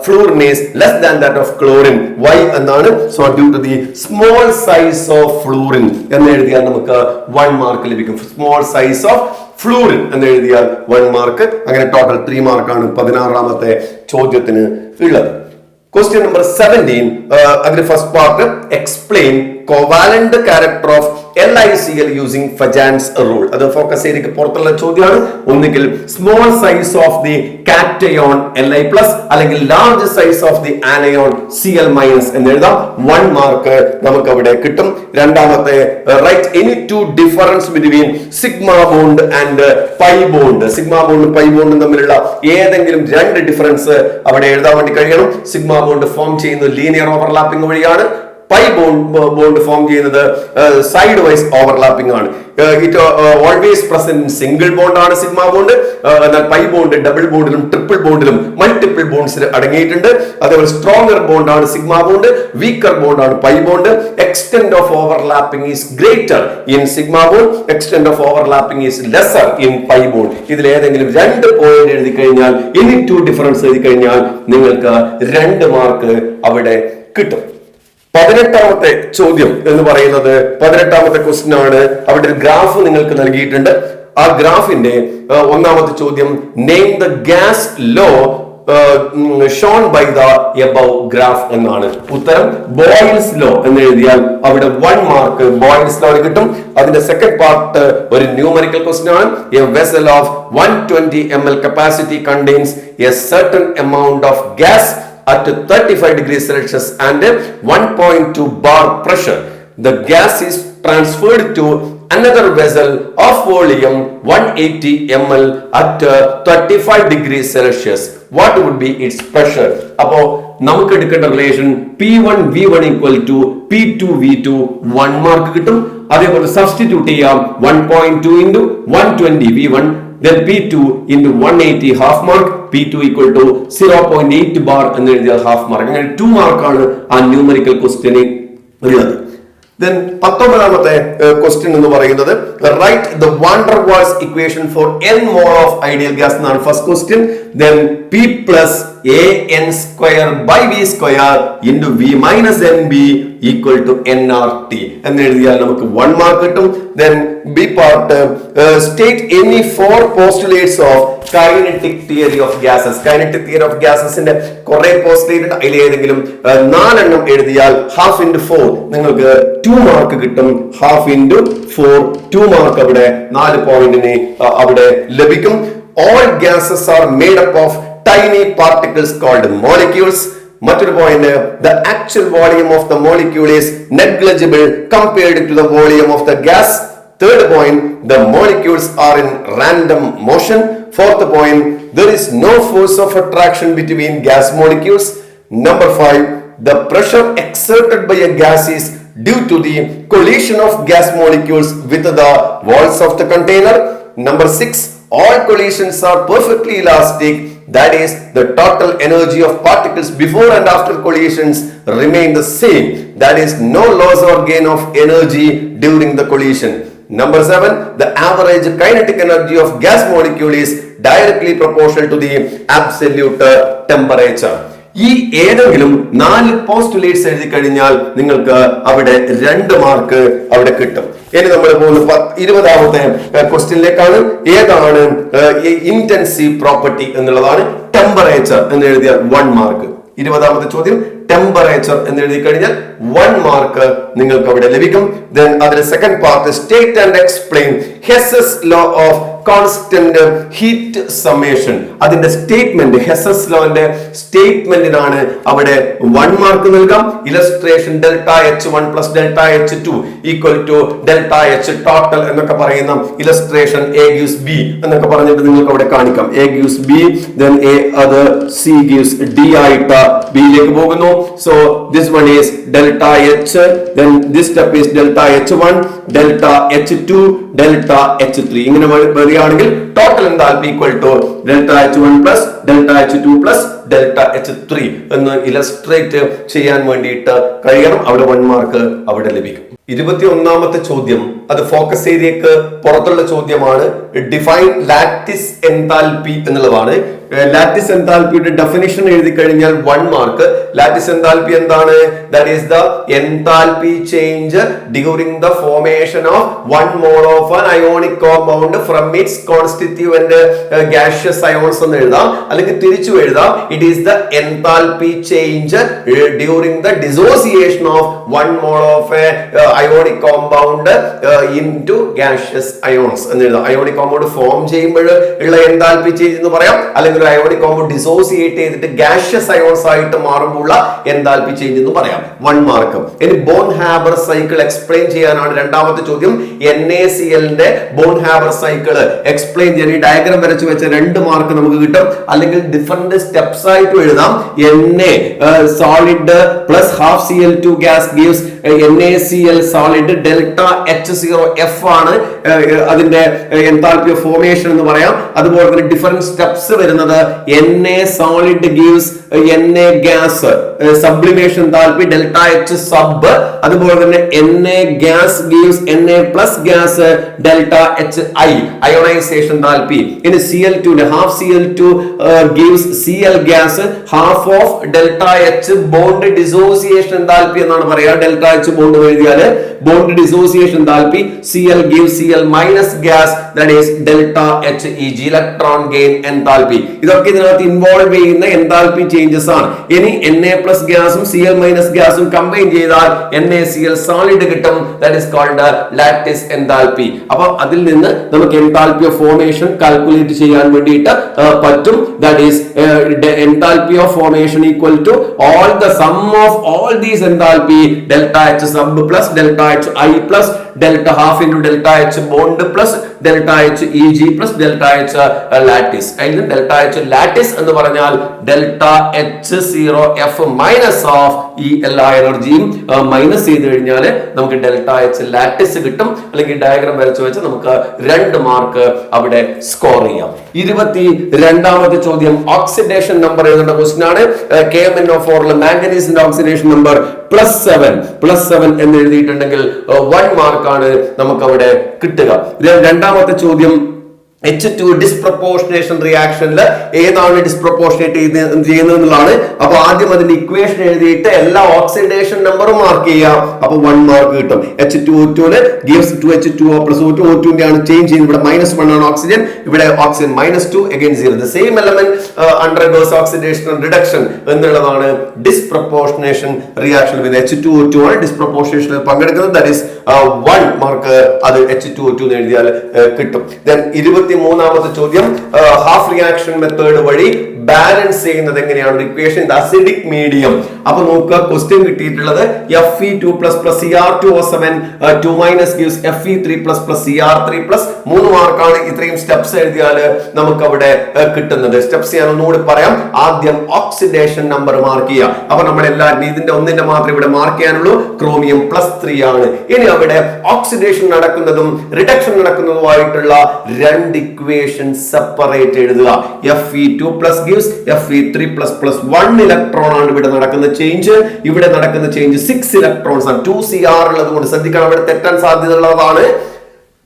fluorine is less than that of chlorine. Why എന്നാണ്. So due to the small size of fluorine എന്ന് എഴുതിയാൽ നമുക്ക് 1 മാർക്ക് ലഭിക്കും. സ്മോൾ സൈസ് ഓഫ് ഫ്ലൂറിൻ എന്ന് എഴുതിയാൽ 1 മാർക്ക്. അങ്ങനെ ടോട്ടൽ 3 മാർക്കാണ് 16ാമത്തെ ചോദ്യത്തിന് ഉള്ളത്. Question number 17, അതിന്റെ first part, explain covalent character of LiCl using Fajans rule. അത് ഫോക്കസ് ഏരിയക്ക് പുറത്തുള്ള ചോദ്യമാണ്. ഒന്നുകിൽ small size of the cation Li+, അല്ലെങ്കിൽ large size of the anion Cl- എന്ന് എഴുതാം. 1 മാർക്ക് നമുക്ക് അവിടെ കിട്ടും. രണ്ടാമത്തെ, write any 2 difference between sigma bond and pi bond. Sigma ബോണ്ടും പൈ ബോണ്ടും തമ്മിലുള്ള ഏതെങ്കിലും 2 ഡിഫറൻസ് അവിടെ എഴുതാൻ വേണ്ടി കഴിയണം. സിഗ്മ ബോണ്ട് ഫോം ചെയ്യുന്നത് ലീനിയർ ഓവർലാപ്പിംഗ് വഴിയാണ്. പൈ ബോണ്ട് ഫോം ചെയ്യുന്നത് സൈഡ് വൈസ് ഓവർലാപ്പിംഗ് ആണ്. It always present single bond ആണ് സിഗ്മ ബോണ്ട്. എന്നാൽ പൈ ബോണ്ട് ഡബിൾ ബോണ്ടിലും ട്രിപ്പിൾ ബോണ്ടിലും മൾട്ടിപ്പിൾ ബോണ്ട്സിൽ അടങ്ങിയിട്ടുണ്ട്. അതേപോലെ സ്ട്രോങ്ങർ ബോണ്ട് ആണ് സിഗ്മ ബോണ്ട്, വീക്കർ ബോണ്ട് ആണ് pi bond. Extent of overlapping is greater in sigma bond, extent of overlapping is lesser in pi bond. ഇതിൽ ഏതെങ്കിലും 2 പോയിന്റ് എഴുതി കഴിഞ്ഞാൽ, ഇനി 2 ഡിഫറൻസ് എഴുതി കഴിഞ്ഞാൽ നിങ്ങൾക്ക് 2 മാർക്ക് അവിടെ കിട്ടും. 18ാമത്തെ ചോദ്യം എന്ന് പറയുന്നത് 18ാമത്തെ ക്വസ്റ്റ്യൻ ആണ്. അവിടെ ഒരു ഗ്രാഫ് നിങ്ങൾക്ക് നൽകിയിട്ടുണ്ട്. ആ ഗ്രാഫിന്റെ ഒന്നാമത്തെ ചോദ്യം, name the gas law shown by the above graph എന്നാണ്. ഉത്തരം ബോയിൽസ് ലോ എന്ന് എഴുതിയാൽ അവിടെ 1 മാർക്ക് ബോയിൽസ് ലോ കിട്ടും. അതിന്റെ സെക്കൻഡ് പാർട്ട് ഒരു ന്യൂമറിക്കൽ ക്വസ്റ്റ്യൻ ആണ്. A vessel of 120 ml capacity contains a certain amount of gas at 35 degrees Celsius and 1.2 bar pressure. The gas is transferred to another vessel of volume 180 ml at 35 degrees Celsius. What would be its pressure? അപ്പോ നമുക്ക് എടുക്കേണ്ട relation P1 V1 equal to P2 V2, 1 mark കിട്ടും. അതേപോലെ substitute ചെയ്യാം. 1.2 into 120 V1, then P2 into 180, half mark. P2 equal to 0.8 bar എന്ന് എഴുതിയാൽ half mark. അങ്ങനെ 2 മാർക്കാണ് ആ ന്യൂമറിക്കൽ ക്വസ്റ്റ്യന് ഉള്ളത്. Then 19ാമത്തെ ക്വസ്റ്റ്യൻ എന്ന് പറയുന്നത് write the van der Waals equation for n mole of ideal gas എന്നാണ് first question. Then P plus AN square by V square into V minus NB equal to nRT എന്ന് എഴുതിയാൽ നമുക്ക് 1 mark കിട്ടും. Then B part state any 4 postulates of kinetic theory of gases. Kinetic theory of gases ന്റെ കുറെ postulate ഉണ്ട്. അതിൽ ഏതെങ്കിലും 4 എണ്ണം എഴുതിയാൽ ഹാഫ് ഇൻറ്റു 4 നിങ്ങൾക്ക് 2 മാർക്ക് കിട്ടും. ഹാഫ് ഇൻറ്റു 4 2 മാർക്ക് അവിടെ 4 പോയിന്റിന് അവിടെ ലഭിക്കും. All gases are made up of tiny particles called molecules. മറ്റൊരു point the actual volume of the molecule is negligible compared to the volume of the gas. Third point, the molecules are in random motion. Fourth point, there is no force of attraction between gas molecules. Number 5, the pressure exerted by a gas is due to the collision of gas molecules with the walls of the container. Number 6, all collisions are perfectly elastic. That is, the total energy of particles before and after collisions remain the same. That is, no loss or gain of energy during the collision. Number 7, the average kinetic energy of gas molecule is directly proportional to the absolute temperature. ഈ ഏതെങ്കിലും 4 postulates എഴുതി കഴിഞ്ഞാൽ നിങ്ങൾക്ക് അവിടെ 2 mark അവിടെ കിട്ടും. ഇനി നമ്മൾ പോകുന്ന 20ാമത്തെ ക്വസ്റ്റ്യനിലേക്കാണ്. ഏതാണ് ഇന്റൻസീവ് പ്രോപ്പർട്ടി എന്നുള്ളതാണ്. ടെമ്പറേച്ചർ എന്ന് എഴുതിയാൽ 1 മാർക്ക്. 20ാമത്തെ ചോദ്യം ടെമ്പറേച്ചർ എന്ന് എഴുതി കഴിഞ്ഞാൽ 1 മാർക്ക് നിങ്ങൾക്ക് അവിടെ ലഭിക്കും. Then അതിന്റെ second part state and explain Hess's law of constant heat summation. അതിന്റെ സ്റ്റേറ്റ്മെന്റ് ഹെസ്സസ് ലോന്റെ സ്റ്റേറ്റ്മെന്റിനാണ് അവിടെ 1 മാർക്ക് നൽകാം. Illustration delta H1 plus delta H2 equal to delta H total എന്നൊക്കെ പറയുന്ന ഇലസ്ട്രേഷൻ A gives B എന്നൊക്കെ പറഞ്ഞിട്ട് നിങ്ങൾക്ക് അവിടെ കാണിക്കാം. A gives B, then A other C gives D ആയിട്ട് B യിലേക്ക് പോകുന്നു. So this one is delta H, then this step is delta H1, delta H2, delta H3. ഇങ്ങനെ വരികയാണെങ്കിൽ total enthalpy equal to delta H1 plus delta H2 plus delta H3 എന്ന് illustrate ചെയ്യാൻ വേണ്ടിയിട്ട് കഴിയണം. അവിടെ 1 മാർക്ക് അവിടെ ലഭിക്കും. 21ാമത്തെ ചോദ്യം അത് ഫോക്കസ് ഏരിയക്ക് പുറത്തുള്ള ചോദ്യമാണ്. ഡിഫൈൻ ലാറ്റിസ് എൻതാൽപി എന്നുള്ളതാണ്. ലാറ്റിസ് എൻതാൽപിയുടെ ഡെഫിനിഷൻ എഴുതി കഴിഞ്ഞാൽ 1 മാർക്ക്. ലാറ്റിസ് എൻതാൽപി എന്താണ്? That is the enthalpy change during the formation of 1 mole of an ionic compound from its constituent gaseous ions എന്ന് എഴുതാം, അല്ലെങ്കിൽ തിരിച്ചു എഴുതാം. It is the enthalpy change during the dissociation of 1 mole of a ionic compound into gaseous ions എന്ന് എഴുതാം. Ionic compound form ചെയ്യുമ്പോൾ ഉള്ള enthalpy change എന്ന് പറയാം, അല്ലെങ്കിൽ ഒരു അയോണിക് കോമ്പൗണ്ട് ഡിസോസിയേറ്റ് ചെയ്തിട്ട് ഗാഷ്യസ് അയോൺസ് ആയിട്ട് മാറുമ്പോൾ എൻതാൽപി ചേഞ്ച് എന്ന് പറയാം. 1 മാർക്ക്. ഇനി ബോൺ ഹാബർ സൈക്കിൾ എക്സ്പ്ലെയിൻ ചെയ്യാനാണ് 2ാമത്തെ ചോദ്യം. NaCl ന്റെ ബോൺ ഹാബർ സൈക്കിൾ എക്സ്പ്ലെയിൻ ചെയ്യാൻ ഈ ഡയഗ്രാം വരച്ചു വെച്ച 2 മാർക്ക് നമുക്ക് കിട്ടും. അല്ലെങ്കിൽ ഡിഫറെന്റ് സ്റ്റെപ്സ് ആയിട്ട് എഴുതാം. Na solid plus half Cl2 gas gives NaCl solid delta H0F ആണ് അതിന്റെ എൻതാൽപി ഓഫ് ഫോർമേഷൻ എന്ന് പറയാം. അതുപോലെ തന്നെ ഡിഫറെന്റ് സ്റ്റെപ്സ് വരുന്നത് Na solid gives Na gas sublimation enthalpy delta H sub. അതുപോലെ തന്നെ Na gas gives Na plus gas delta Hi ionization enthalpy. In Cl2 half Cl2 gives Cl gas half of delta H bond dissociation enthalpy എന്നാണ് പറയാ. delta H bond എഴുതിയാൽ bond dissociation enthalpy Cl gives Cl minus gas, that is delta H Eg electron gain enthalpy. ഇതൊക്കെ ഇതിനകത്ത് involve ചെയ്യുന്ന enthalpy changes ആണ്. ഇനി Na plus ഗ്യാസും Cl minus ഗ്യാസും കമ്പൈൻ ചെയ്താൽ NaCl സോളിഡ് കിട്ടും. That is called lattice enthalpy. അപ്പോൾ അതിൽ നിന്ന് നമുക്ക് എൻതാൽപി ഓഫ് ഫോർമേഷൻ കാൽക്കുലേറ്റ് ചെയ്യാൻ വേണ്ടിയിട്ട് പറ്റും. That is enthalpy of formation equal to all the sum of all these enthalpy delta H sub plus delta H I plus delta half into delta H bond plus delta H Eg plus delta H lattice. അതിൽ delta H lattice എന്ന് പറഞ്ഞാൽ delta H0F minus of ഈ എല്ലാ എനർജിയും minus ചെയ്ത് കഴിഞ്ഞാൽ നമുക്ക് delta H lattice കിട്ടും. അല്ലെങ്കിൽ ഡയഗ്രാം വരച്ചു വെച്ച് നമുക്ക് 2 മാർക്ക് അവിടെ സ്കോർ ചെയ്യാം. 22ാമത്തെ ചോദ്യം ഓക്സിഡേഷൻ നമ്പർ എഴുതേണ്ട ക്വസ്റ്റ്യൻ ആണ്. KMnO4 മാംഗനീസിന്റെ ഓക്സിഡേഷൻ നമ്പർ +7 എന്ന് എഴുതിയിട്ടുണ്ടെങ്കിൽ 1 മാർക്കാണ് നമുക്ക് അവിടെ കിട്ടുക. 2ാമത്തെ ചോദ്യം H2 ഡിസ്പ്രപ്പോർഷനേഷൻ റിയാക്ഷനിൽ ഏതാണ് ഡിസ്പ്രപ്പോർഷനേറ്റ് ചെയ്യുന്നത് എന്നുള്ളതാണ്. അപ്പൊ ആദ്യം അതിന്റെ ഇക്വേഷൻ എഴുതിയിട്ട് എല്ലാ ഓക്സിഡേഷൻ നമ്പറും മാർക്ക് ചെയ്യാം. അപ്പൊ 1 മാർക്ക് കിട്ടും. H2O2 gives 2H2O plus O2. O2 ന്റെ ആണ് ചേഞ്ച് ചെയ്യുന്നത്. ഇവിടെ -1 ആണ് ഓക്സിജൻ, ഇവിടെ oxygen -2 again 0. The same element undergoes oxidation and reduction എന്നുള്ളതാണ് ഡിസ്പ്രപ്പോർഷനേഷൻ റിയാക്ഷൻ വിത്ത് H2O2 ആണ് ഡിസ്പ്രപ്പോർഷനേഷനിൽ പങ്കെടുക്കുന്നത്. ദാറ്റ് ഈസ് 1 മാർക്ക് അത് H2O2 എന്ന് എഴുതിയാൽ കിട്ടും. Then 23ാമത്തെ ചോദ്യം ഹാഫ് റിയാക്ഷൻ മെത്തേഡ് വഴി ബാലൻസ് ചെയ്യുന്നത് എങ്ങനെയാണ് ഇക്വേഷൻ അസിഡിക് മീഡിയം. അപ്പൊ നോക്കുക ക്വസ്റ്റ്യൻ കിട്ടിയിട്ടുള്ളത് Fe2 Cr2O7 2- gives Fe3 Cr3 3 മാർക്കാണ്. ഇത്രയും സ്റ്റെപ്സ് എഴുതിയാൽ നമുക്ക് അവിടെ കിട്ടുന്നത്. സ്റ്റെപ്സ് ഞാൻ ഒന്നുകൂടി പറയാം. ആദ്യം ഓക്സിഡേഷൻ നമ്പർ മാർക്ക് ചെയ്യുക. അപ്പൊ നമ്മളെല്ലാം ഇതിന്റെ ഒന്നിന്റെ മാത്രമേ ഇവിടെ മാർക്ക് ചെയ്യാനുള്ളൂ. ക്രോമിയം +3 ആണ്. ഇനി അവിടെ ഓക്സിഡേഷൻ നടക്കുന്നതും റിഡക്ഷൻ നടക്കുന്നതുമായിട്ടുള്ള 2 ഇക്വേഷൻ സെപ്പറേറ്റ് എഴുതുക. Fe2 gives Fe3 1 ഇലക്ട്രോൺ ആണ് ഇവിടെ നടക്കുന്ന ചേഞ്ച്. ഇവിടെ നടക്കുന്ന ചേഞ്ച് 6 ഇലക്ട്രോൺസ് ആണ്. 2Cr ഉള്ളത് കൊണ്ട് ശ്രദ്ധിക്കണം, അവിടെ തെറ്റാൻ സാധ്യതയുള്ളതാണ്.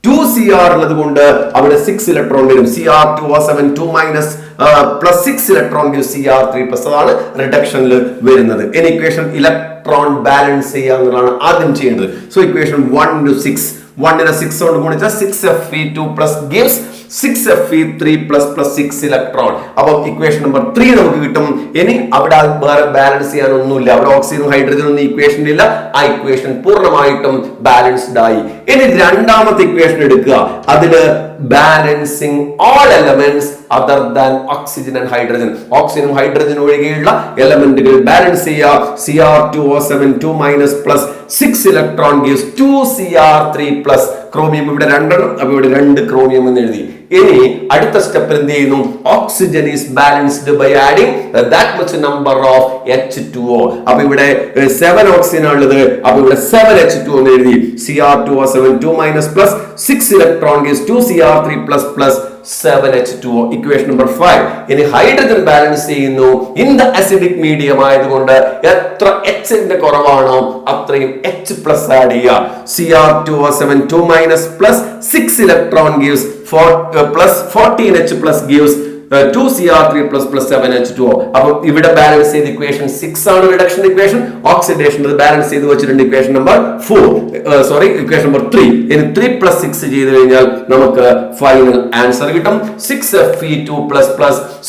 2Cr ഉള്ളത് കൊണ്ട് അവിടെ 6 ഇലക്ട്രോൺ വരും. Cr2O7 2- +6 ഇലക്ട്രോൺ Cr3 അതാണ് റിഡക്ഷനിൽ വരുന്നത്. ഇനി ഇക്വേഷൻ ഇലക്ട്രോൺ ബാലൻസ് ചെയ്യുക എന്നുള്ളതാണ് ആദ്യം ചെയ്യേണ്ടത്. സോ ഇക്വേഷൻ 1 to 6 1 6 കൊണ്ട് ഗുണിച്ചാൽ 6Fe2 gives 6Fe3 +6 ഇലക്ട്രോൺ. അപ്പൊ ഇക്വേഷൻ നമ്പർ 3 നമുക്ക് കിട്ടും. ഇനി അവിടെ വേറെ ബാലൻസ് ചെയ്യാനൊന്നുമില്ല. അവിടെ ഓക്സിജനും ഹൈഡ്രജനും ഒന്നും ഇക്വേഷൻ ഇല്ല. ആ ഇക്വേഷൻ പൂർണ്ണമായിട്ടും ബാലൻസ്ഡ് ആയി. ഇനി 2ാമത്തെ ഇക്വേഷൻ എടുക്കുക. അതില് balancing all elements other than oxygen and hydrogen. ഓക്സിജനും ഹൈഡ്രജനും ഒഴികെയുള്ള എലമെന്റുകൾ ബാലൻസ് ചെയ്യുക. Cr2O7 2- +6 electron gives 2Cr3 chromium ഇവിടെ 2 എണ്ണം, അപ്പൊ ഇവിടെ 2 ക്രോമിയം എന്ന് എഴുതി. ഇനി അടുത്ത സ്റ്റെപ്പിൽ എന്ത് ചെയ്യുന്നു? Oxygen is balanced by adding that much number of H2O. അപ്പൊ ഇവിടെ 7 ഓക്സിജൻ ഉള്ളത്, അപ്പൊ ഇവിടെ 7 H2O എന്ന് എഴുതി. Cr2O7 2- +6 electron gives 2Cr3 7 H2O. Equation number 5. ഇനി ഹൈഡ്രജൻ ബാലൻസ് ചെയ്യുന്നു. ഇൻ ദ അസിഡിക് മീഡിയം ആയതുകൊണ്ട് എത്ര H ന്റെ കുറവാണോ അത്രയും H+ ആഡ് ചെയ്യുക. Cr2O7 2- +6 electron gives 14 H+ gives 2Cr3 +7 H2O. അപ്പൊ ഇവിടെ ബാലൻസ് ചെയ്ത ഇക്വേഷൻ 6 ആണ് റിഡക്ഷൻ ഇക്വേഷൻ. ഓക്സിഡേഷൻ ബാലൻസ് ചെയ്ത് വെച്ചിട്ടുണ്ട് ഇക്വേഷൻ നമ്പർ 4 ഇക്വേഷൻ നമ്പർ 3. ഇനി 3 + 6 ചെയ്ത് കഴിഞ്ഞാൽ നമുക്ക് ഫൈനൽ ആൻസർ കിട്ടും. 6Fe2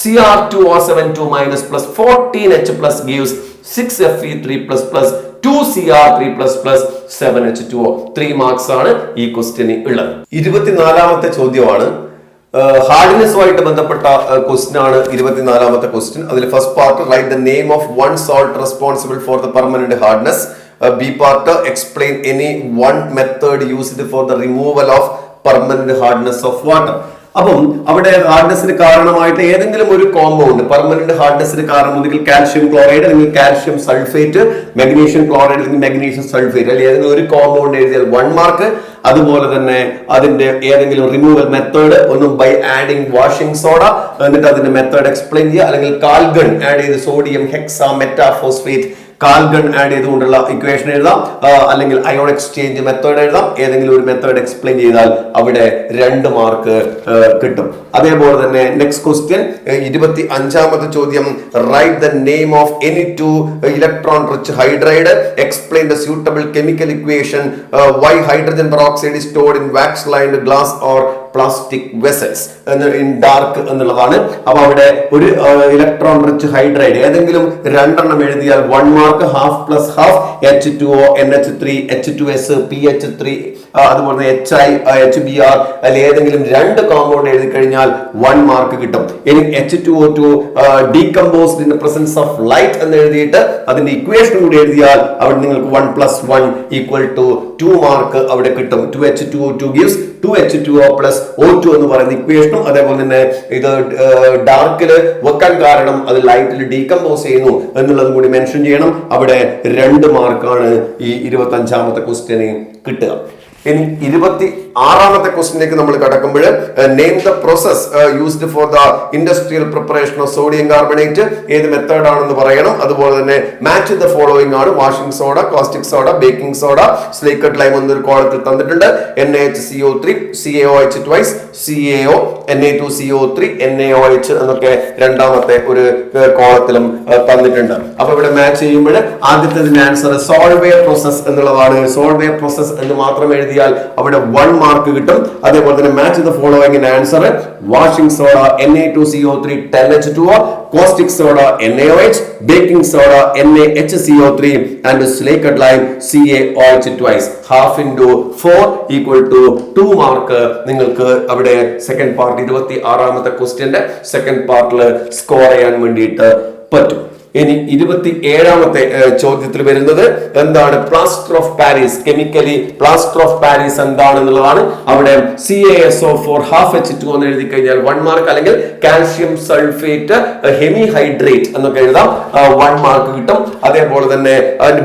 Cr2O7 2- +14 H+ gives 6Fe3 2Cr3 7 H2O. 3 marks ആണ് ഈ ക്വസ്റ്റ്യന് ഉള്ളത്. 24ാമത്തെ ചോദ്യമാണ്. ഹാർഡ്നെസ്സുമായിട്ട് ബന്ധപ്പെട്ട ക്വസ്റ്റ്യൻ ആണ് 24ാമത്തെ ക്വസ്റ്റ്യൻ. അതിൽ first part right the name of 1 salt responsible for the permanent hardness. B part explain any 1 method used for the removal of permanent hardness of water. അപ്പം അവിടെ ഹാർഡ്നെസ്സിന് കാരണമായിട്ട് ഏതെങ്കിലും ഒരു കോമ്പൗണ്ട്, പെർമനന്റ് ഹാർഡ്നെസ്സിന് കാരണം ഒന്നുകിൽ കാൽഷ്യം ക്ലോറൈഡ് അല്ലെങ്കിൽ calcium sulphate, magnesium chloride അല്ലെങ്കിൽ magnesium sulphate, അല്ലെങ്കിൽ ഏതെങ്കിലും ഒരു കോമ്പൗണ്ട് എഴുതിയാൽ 1 മാർക്ക്. അതുപോലെ തന്നെ അതിന്റെ ഏതെങ്കിലും റിമൂവൽ മെത്തേഡ്, ഒന്നും ബൈ ആഡിങ് വാഷിംഗ് സോഡ, എന്നിട്ട് അതിന്റെ മെത്തേഡ് എക്സ്പ്ലെയിൻ ചെയ്യുക, അല്ലെങ്കിൽ കാൽഗൺ ആഡ് ചെയ്ത് സോഡിയം ഹെക്സാ മെറ്റാഫോസ്ഫേറ്റ് കാൽഗൺ ആഡ് ചെയ്തുകൊണ്ടുള്ള ഇക്വേഷൻ എഴുതാം, അല്ലെങ്കിൽ അയോൺ എക്സ്ചേഞ്ച് മെത്തേഡ് എഴുതാം. ഏതെങ്കിലും ഒരു മെത്തേഡ് എക്സ്പ്ലെയിൻ ചെയ്താൽ അവിടെ 2 മാർക്ക് കിട്ടും. അതേപോലെ തന്നെ നെക്സ്റ്റ് ക്വസ്റ്റ്യൻ 25ാമത്തെ ചോദ്യം write the name of any 2 electron rich hydride, explain the suitable chemical equation why hydrogen peroxide is stored in wax lined glass or plastic vessels in dark എന്നുള്ളതാണ്. അപ്പൊ അവിടെ ഒരു ഇലക്ട്രോൺ റിച്ച് ഹൈഡ്രൈഡ് ഏതെങ്കിലും 2 എണ്ണം എഴുതിയാൽ 1 mark. Half plus half H2O NH3 H2S PH3 അതുപോലെ HI HBr അതിൽ ഏതെങ്കിലും 2 കോമ്പൗണ്ട് എഴുതി കഴിഞ്ഞാൽ 1 മാർക്ക് കിട്ടും. ഇനി H2O2 decomposed in the presence of light എന്ന് എഴുതിയിട്ട് അതിന്റെ ഇക്വേഷൻ കൂടി എഴുതിയാൽ അവിടെ നിങ്ങൾക്ക് 1 + 1 = 2 മാർക്ക് അവിടെ കിട്ടും. 2H2O2 gives 2H2O plus O2 എന്ന് പറയുന്ന ഇക്വേഷനും അതേപോലെ തന്നെ ഇത് ഡാർക്കില് വെക്കാൻ കാരണം അത് ലൈറ്റിൽ ഡീകമ്പോസ് ചെയ്യുന്നു എന്നുള്ളതും കൂടി മെൻഷൻ ചെയ്യണം. അവിടെ 2 മാർക്കാണ് ഈ 25ാമത്തെ ക്വസ്റ്റ്യന് കിട്ടുക. ഇനി 26ാമത്തെ ക്വസ്റ്റ്യനിലേക്ക് നമ്മൾ കടക്കുമ്പോൾ name the process used for the industrial preparation of sodium carbonate, ഏത് മെത്തേഡ് ആണെന്ന് പറയണം. അതുപോലെ തന്നെ മാച്ച് ദ ഫോളോയിങ് ആണ് washing soda, caustic soda, baking soda, slaked lime എന്നൊരു കോളത്തിൽ തന്നിട്ടുണ്ട്. NaHCO3 CaOH twice, CaO Na2CO3 NaOH എന്നൊക്കെ രണ്ടാമത്തെ ഒരു കോളത്തിലും തന്നിട്ടുണ്ട്. അപ്പൊ ഇവിടെ മാച്ച് ചെയ്യുമ്പോൾ ആദ്യത്തെ ആൻസർ സോൾവേർ പ്രോസസ് എന്നുള്ളതാണ്. സോൾവേർ പ്രോസസ് എന്ന് മാത്രം എഴുതിയാൽ അവിടെ 1 മാർക്ക് കിട്ടും. അതേപോലെ തന്നെ match the following answer washing soda Na2CO3 10H2O, caustic soda NaOH, baking soda NaHCO3 and slaked lime CaOH twice. Half into 4 equal to 2 mark നിങ്ങൾക്ക് അവിടെ സെക്കൻഡ് പാർട്ട് 26ാമത്തെ ക്വസ്റ്റ്യന്റെ സെക്കൻഡ് പാർട്ടിൽ സ്കോർ ചെയ്യാൻ വേണ്ടിയിട്ട് പറ്റും. ഇനി 27ാമത്തെ ചോദ്യത്തിൽ വരുന്നത് എന്താണ്? Plaster of Paris. Chemically plaster of Paris എന്താണെന്നുള്ളതാണ്. അവിടെ CaSO4 ½ എന്ന് എഴുതി കഴിഞ്ഞാൽ 1 മാർക്ക്, അല്ലെങ്കിൽ കാൽഷ്യം സൾഫേറ്റ് ഹെമി ഹൈഡ്രേറ്റ് എന്നൊക്കെ എഴുതാം, 1 മാർക്ക് കിട്ടും. അതേപോലെ തന്നെ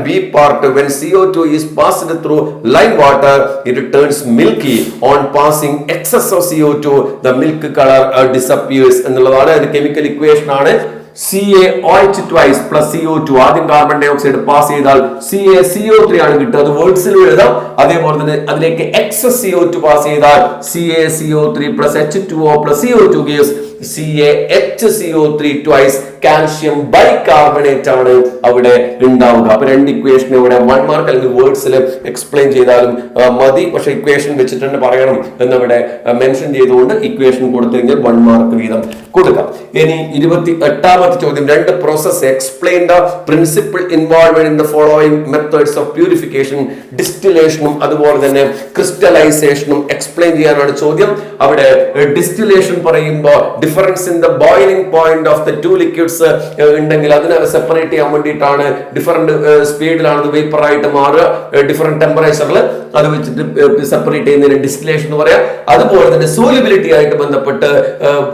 B part when CO2 is passed through lime water it turns milky on passing excess of CO2 the milk color disappears എന്നുള്ളതാണ്. ഒരു കെമിക്കൽ ഇക്വേഷൻ ആണ്. CaOH twice plus CO2, ആദ്യം carbon dye oxide pass ചെയ്താൽ CaCO3 ആണ് കിട്ടുക. അത് വേർഡ്സിൽ എഴുതാം. അതേപോലെ തന്നെ അതിലേക്ക് എക്സസ് CO2 പാസ് ചെയ്താൽ CaCO3 plus H2O plus CO2 gives CaHCO3 twice calcium bicarbonate ആണ് അവിടെ ഉണ്ടാവുക. അപ്പൊ 2 ഇക്വേഷൻ ഇവിടെ 1 മാർക്ക്, അല്ലെങ്കിൽ വേർഡ്സിൽ എക്സ്പ്ലെയിൻ ചെയ്താലും മതി. പക്ഷെ ഇക്വേഷൻ വെച്ചിട്ട് തന്നെ പറയണം എന്നിവിടെ മെൻഷൻ ചെയ്തുകൊണ്ട് ഇക്വേഷൻ കൊടുത്തു കഴിഞ്ഞാൽ 1 മാർക്ക് വീതം കൊടുക്കാം. ഇനി 28ാമത്തെ ചോദ്യം, 2 process explain the principle involved in the following methods of purification. ഡിസ്റ്റിലേഷനും അതുപോലെ തന്നെ ക്രിസ്റ്റലൈസേഷനും എക്സ്പ്ലെയിൻ ചെയ്യാനാണ് ചോദ്യം. അവിടെ ഡിസ്റ്റിലേഷൻ പറയുമ്പോൾ difference in the boiling point of the 2 liquids ഉണ്ടെങ്കിൽ അതിനെ സെപ്പറേറ്റ് ചെയ്യാൻ വേണ്ടിയിട്ടാണ്. ഡിഫറെന്റ് സ്പീഡിലാണ് അത് വേപ്പർ ആയിട്ട് മാറുക, ഡിഫറെന്റ് ടെമ്പറേച്ചറിൽ അത് വെച്ചിട്ട് സെപ്പറേറ്റ് ചെയ്യുന്നതിന് ഡിസ്റ്റിലേഷൻ എന്ന് പറയാം. അതുപോലെ തന്നെ സോലിബിലിറ്റി ആയിട്ട് ബന്ധപ്പെട്ട്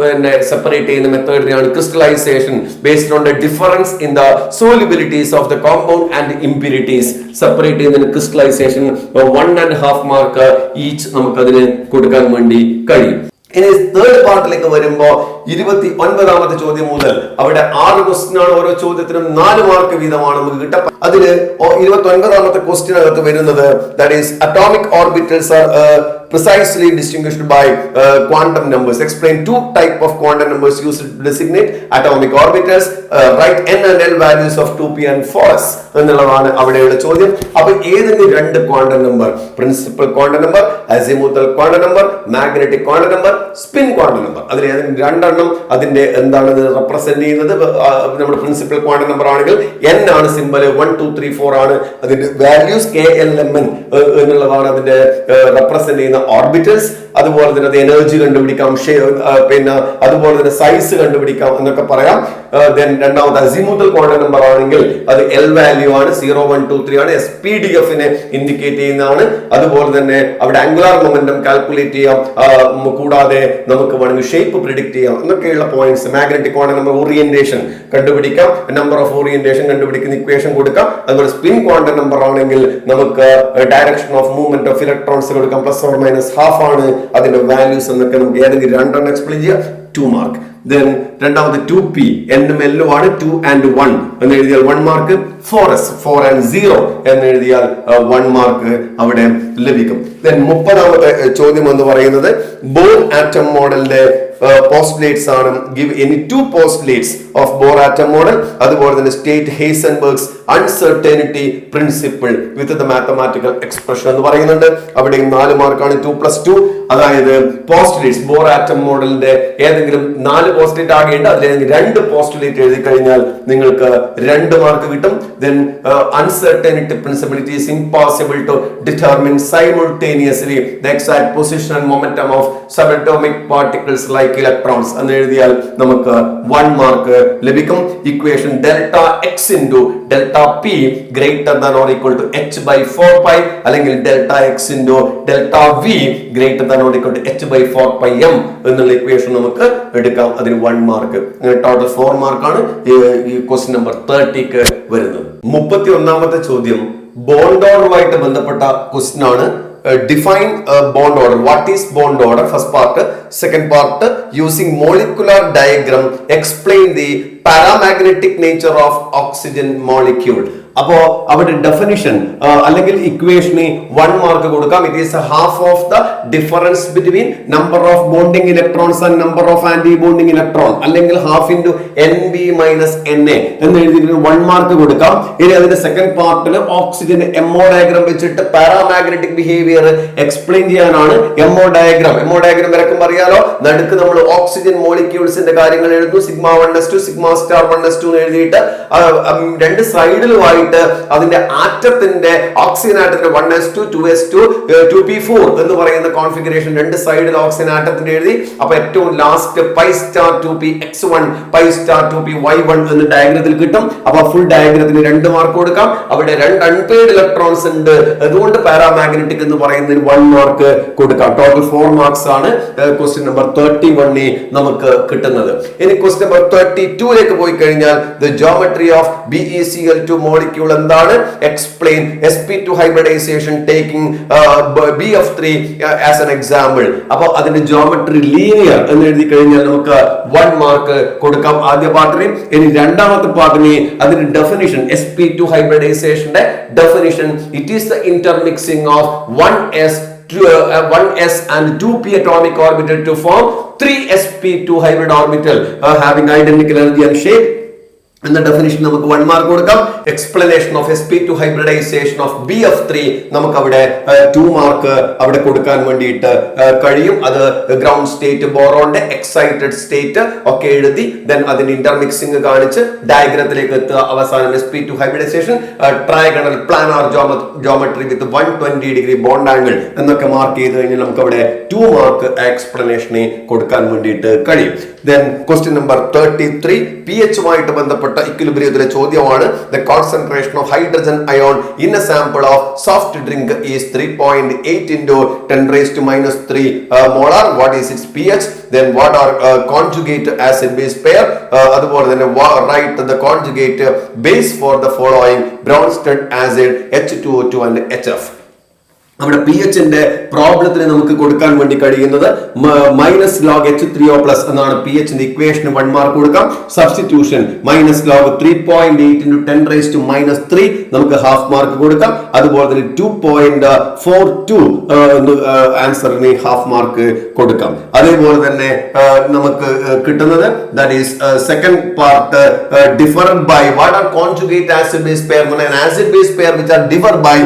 പിന്നെ സെപ്പറേറ്റ് ചെയ്യുന്ന മെത്തേഡിനെയാണ് crystallisation. Based on the difference in the solubilities of the compound and impurities separate ചെയ്യുന്നതിന് ക്രിസ്റ്റലൈസേഷൻ 1.5 മാർക്ക് ഈച്ച് നമുക്ക് അതിന് കൊടുക്കാൻ വേണ്ടി കഴിയും. ഇനി തേർഡ് പാർട്ടിലേക്ക് വരുമ്പോ 29ാമത്തെ ചോദ്യം മുതൽ അവിടെ 6 ക്വസ്റ്റ്യൻ ആണ്. ഓരോ ചോദ്യത്തിനും 4 മാർക്ക് വീതമാണ് നമുക്ക് കിട്ടുക. അതില് 29ാമത്തെ ക്വസ്റ്റ്യൻ അകത്ത് വരുന്നത് that is atomic orbitals are precisely distinguished by quantum numbers. Explain 2 type of quantum numbers used to designate atomic orbitals. Write n and l values of 2p and 4s എന്നുള്ളതാണ് അവിടെയുള്ള ചോദ്യം. അപ്പൊ ഏതെങ്കിലും 2 quantum number, principal quantum number, azimuthal quantum number, magnetic quantum number, spin quantum number, അതിൽ ഏതെങ്കിലും 2 എണ്ണം അതിന്റെ എന്താണ് റെപ്രസെന്റ് ചെയ്യുന്നത്? നമ്മുടെ പ്രിൻസിപ്പൽ ക്വാണ്ടം നമ്പർ ആണെങ്കിൽ n ആണ് സിമ്പൽ, 1 2 3 4 ആണ് അതിന്റെ വാല്യൂസ്, KLMN എന്നുള്ളതാണ് അതിന്റെ റെപ്രസെന്റ് ചെയ്യുന്ന ഓർബിറ്റൽസ്. അതുപോലെ തന്നെ അത് എനർജി കണ്ടുപിടിക്കാം, പിന്നെ അതുപോലെ തന്നെ സൈസ് കണ്ടുപിടിക്കാം എന്നൊക്കെ പറയാം. രണ്ടാമത് അസിമുത്തൽ ക്വാണ്ടം നമ്പർ ആണെങ്കിൽ അത് L വാല്യൂ ആണ്, 0 1 2 3 ആണ്, SPDF നെ ഇൻഡിക്കേറ്റ് ചെയ്യുന്നതാണ്. അതുപോലെ തന്നെ അവിടെ ആംഗുലാർ മൊമെന്റം കാൽക്കുലേറ്റ് ചെയ്യാം, കൂടാതെ നമുക്ക് വേണമെങ്കിൽ ഷേപ്പ് പ്രിഡിക്ട് ചെയ്യാം എന്നൊക്കെയുള്ള points. Magnetic quantum number orientation കണ്ടുപിടിക്കാം, നമ്പർ ഓഫ് ഓറിയന്റേഷൻ കണ്ടുപിടിക്കുന്ന ഇക്വേഷൻ കൊടുക്കാം. അതുപോലെ സ്പിൻ ക്വാണ്ടം നമ്പർ ആണെങ്കിൽ നമുക്ക് direction of movement of electrons കൊടുക്കാം, പ്ലസ് ഓർ മൈനസ് ഹാഫ് ആണ് അതിന്റെ വാല്യൂസ് എന്നൊക്കെ നമുക്ക് ഏതെങ്കിലും 2 എണ്ണം എക്സ്പ്ലെയിൻ ചെയ്യാം, 2 മാർക്ക്. രണ്ടാമത് 2p എന്നും എല്ലോ ആണ്, 2 and 1 എന്ന് എഴുതിയാൽ 1 മാർക്ക്. 4s 4 and 0 എന്ന് എഴുതിയാൽ 1 മാർക്ക് അവിടെ ലഭിക്കും. 30ാമത്തെ ചോദ്യം എന്ന് പറയുന്നത് ബോർ ആറ്റം മോഡലിന്റെ പോസ്റ്റ്ലേറ്റ്സ് ആണ്. Give any 2 postulates of Bohr atom model. അതുപോലെ തന്നെ state Heisenberg's uncertainty principle with the mathematical expression എന്ന് പറയുന്നുണ്ട്. അവിടെയും 4 മാർക്കാണ്, 2 + 2. അതായത് പോസ്റ്റ്ലേറ്റ്സ് ബോർ ആറ്റം മോഡലിന്റെ ഏതെങ്കിലും 4 പോസ്റ്റ്ലേറ്റ് ആകേണ്ട അതിലേതെങ്കിലും 2 പോസ്റ്റ്ലേറ്റ് എഴുതി കഴിഞ്ഞാൽ നിങ്ങൾക്ക് 2 മാർക്ക് കിട്ടും. Uncertainty principle, it is impossible to determine simultaneously the exact position and momentum of subatomic particles like like electrons എന്ന് എഴുതിയാൽ നമുക്ക് 1 മാർക്ക് ലഭിക്കും. Equation delta X into delta P greater than or equal to H by 4 pi അല്ലെങ്കിൽ delta X into delta V greater than or equal to H by 4 pi M എന്നുള്ള equation നമുക്ക് എടുക്കാം. അതിന് 1 mark. Total 4 മാർക്കാണ് ഈ question number 30ക്ക് വരുന്നത്. 31ാമത്തെ ചോദ്യം bond ഓർഡറുമായിട്ട് ബന്ധപ്പെട്ട ക്വസ്റ്റ്യൻ ആണ്. Define bond order. What is bond order? First part. Second part, using molecular diagram, explain the paramagnetic nature of oxygen molecule. അപ്പോ അവിടെ ഡെഫിനിഷൻ അല്ലെങ്കിൽ ഇക്വേഷന് 1 മാർക്ക് കൊടുക്കാം. It is half of the difference between number of bonding electrons and number of anti bonding electron അല്ലെങ്കിൽ half into NB minus NA എന്ന് എഴുതിയിട്ട് 1 mark കൊടുക്കാം. ഇനി അതിന്റെ സെക്കൻഡ് പാർട്ടിൽ ഓക്സിജൻ MO ഡയഗ്രാം വെച്ചിട്ട് പാരാമാഗ്നറ്റിക് ബിഹേവിയർ എക്സ്പ്ലെയിൻ ചെയ്യാനാണ് MO ഡയഗ്രാം. MO ഡയഗ്രാം വരക്കുമ്പോൾ അറിയാലോ, നടുക്ക് നമ്മൾ ഓക്സിജൻ മോളിക്യൂൾസിന്റെ കാര്യങ്ങൾ എഴുതുന്നു. σ1s2 σ*1s2 എന്ന് എഴുതിയിട്ട് രണ്ട് സൈഡിലുമായി അതിന്റെ ആറ്റത്തിന്റെ ഓക്സിജൻ ആറ്റത്തിന്റെ 1s2 2s2 2p4 എന്ന് പറയുന്ന കോൺഫിഗറേഷൻ രണ്ട് സൈഡിൽ ഓക്സിജൻ ആറ്റത്തിന്റെ എഴുതി. അപ്പൊ ഏറ്റവും ലാസ്റ്റ് π*2px1 π*2py1 എന്ന് ഡയഗ്രത്തിൽ കിട്ടും. അപ്പൊ ഫുൾ ഡയഗ്രത്തിന് 2 മാർക്ക് കൊടുക്കാം. അവിടെ 2 അൺപെയ്ഡ് ഇലക്ട്രോൺസ് ഉണ്ട്, അതുകൊണ്ട് പാരാമാഗ്നറ്റിക് എന്ന് പറയുന്നതിന് 1 മാർക്ക് കൊടുക്കാം. ടോട്ടൽ 4 മാർക്സ് ആണ് ക്വസ്റ്റ്യൻ നമ്പർ 31 നമുക്ക് കിട്ടുന്നത്. ഇനി ക്വസ്റ്റ്യൻ നമ്പർ 32ലേക്ക് പോയി കഴിഞ്ഞാൽ the geometry of BeCl2 molecule എന്താണ്? Explain sp2 hybridisation taking BF3 as an example. അപ്പൊ അതിന്റെ ജിയോമെട്രി ലീനിയർ എന്ന് എഴുതി കഴിഞ്ഞാൽ നമുക്ക് 1 മാർക്ക് കൊടുക്കാം ആദ്യ പാർട്ടിന്. ഇനി രണ്ടാമത്തെ പാർട്ടിന് അതിന്റെ ഡെഫിനിഷൻ sp2 ഹൈബ്രിഡൈസേഷന്റെ definition it is the intermixing of 1s and 2p atomic orbital to form 3sp2 hybrid orbital having identical energy and shape. എന്ന ഡെഫിനിഷൻ നമുക്ക് 1 മാർക്ക് കൊടുക്കാം. Explanation of sp2 hybridisation of BF3 നമുക്ക് അവിടെ 2 mark അവിടെ കൊടുക്കാൻ വേണ്ടിയിട്ട് കഴിയും. അത് ഗ്രൗണ്ട് സ്റ്റേറ്റ് ബോറോന്റെ എക്സൈറ്റഡ് സ്റ്റേറ്റ് ഒക്കെ എഴുതി ദെൻ അതിന്റെ ഇന്റർമിക്സിംഗ് കാണിച്ച് ഡയഗ്രത്തിലേക്ക് എത്തുക. അവസാനം sp2 hybridisation trigonal planar geometry with 120 degree bond angle എന്നൊക്കെ മാർക്ക് ചെയ്ത് കഴിഞ്ഞാൽ നമുക്ക് അവിടെ 2 മാർക്ക് എക്സ്പ്ലനേഷന് കൊടുക്കാൻ വേണ്ടിയിട്ട് കഴിയും. ദെൻ ക്വസ്റ്റ്യൻ നമ്പർ 33 pH-മായി ബന്ധപ്പെട്ട ഇക്വിലിബ്രിയത്തിലെ ചോദ്യമാണ്. The concentration of hydrogen ion in a sample of soft drink is 3.8 into 10 raised to minus 3 molar. What is its pH? Then what are conjugate acid base pair? അതുപോലെ തന്നെ write the conjugate base for the following Bronsted acid H2O2 and HF. അവിടെ pHന്റെ പ്രോബ്ലത്തിന് നമുക്ക് കൊടുക്കാൻ വേണ്ടി കഴിയുന്നത് -log H3O+ എന്നാണ് pHന്റെ ഇക്വേഷന് 1 mark കൊടുക്കാം. Substitution -log 3.8 into 10 raised to minus 3 നമുക്ക് ഹാഫ് മാർക്ക് കൊടുക്കാം. അതുപോലെ തന്നെ 2.42 ആൻസറിന് ഹാഫ് മാർക്ക് കൊടുക്കാം. അതേപോലെ തന്നെ നമുക്ക് കിട്ടുന്നത് that is second part differed by what are conjugate acid base pair acid base pair which are differ by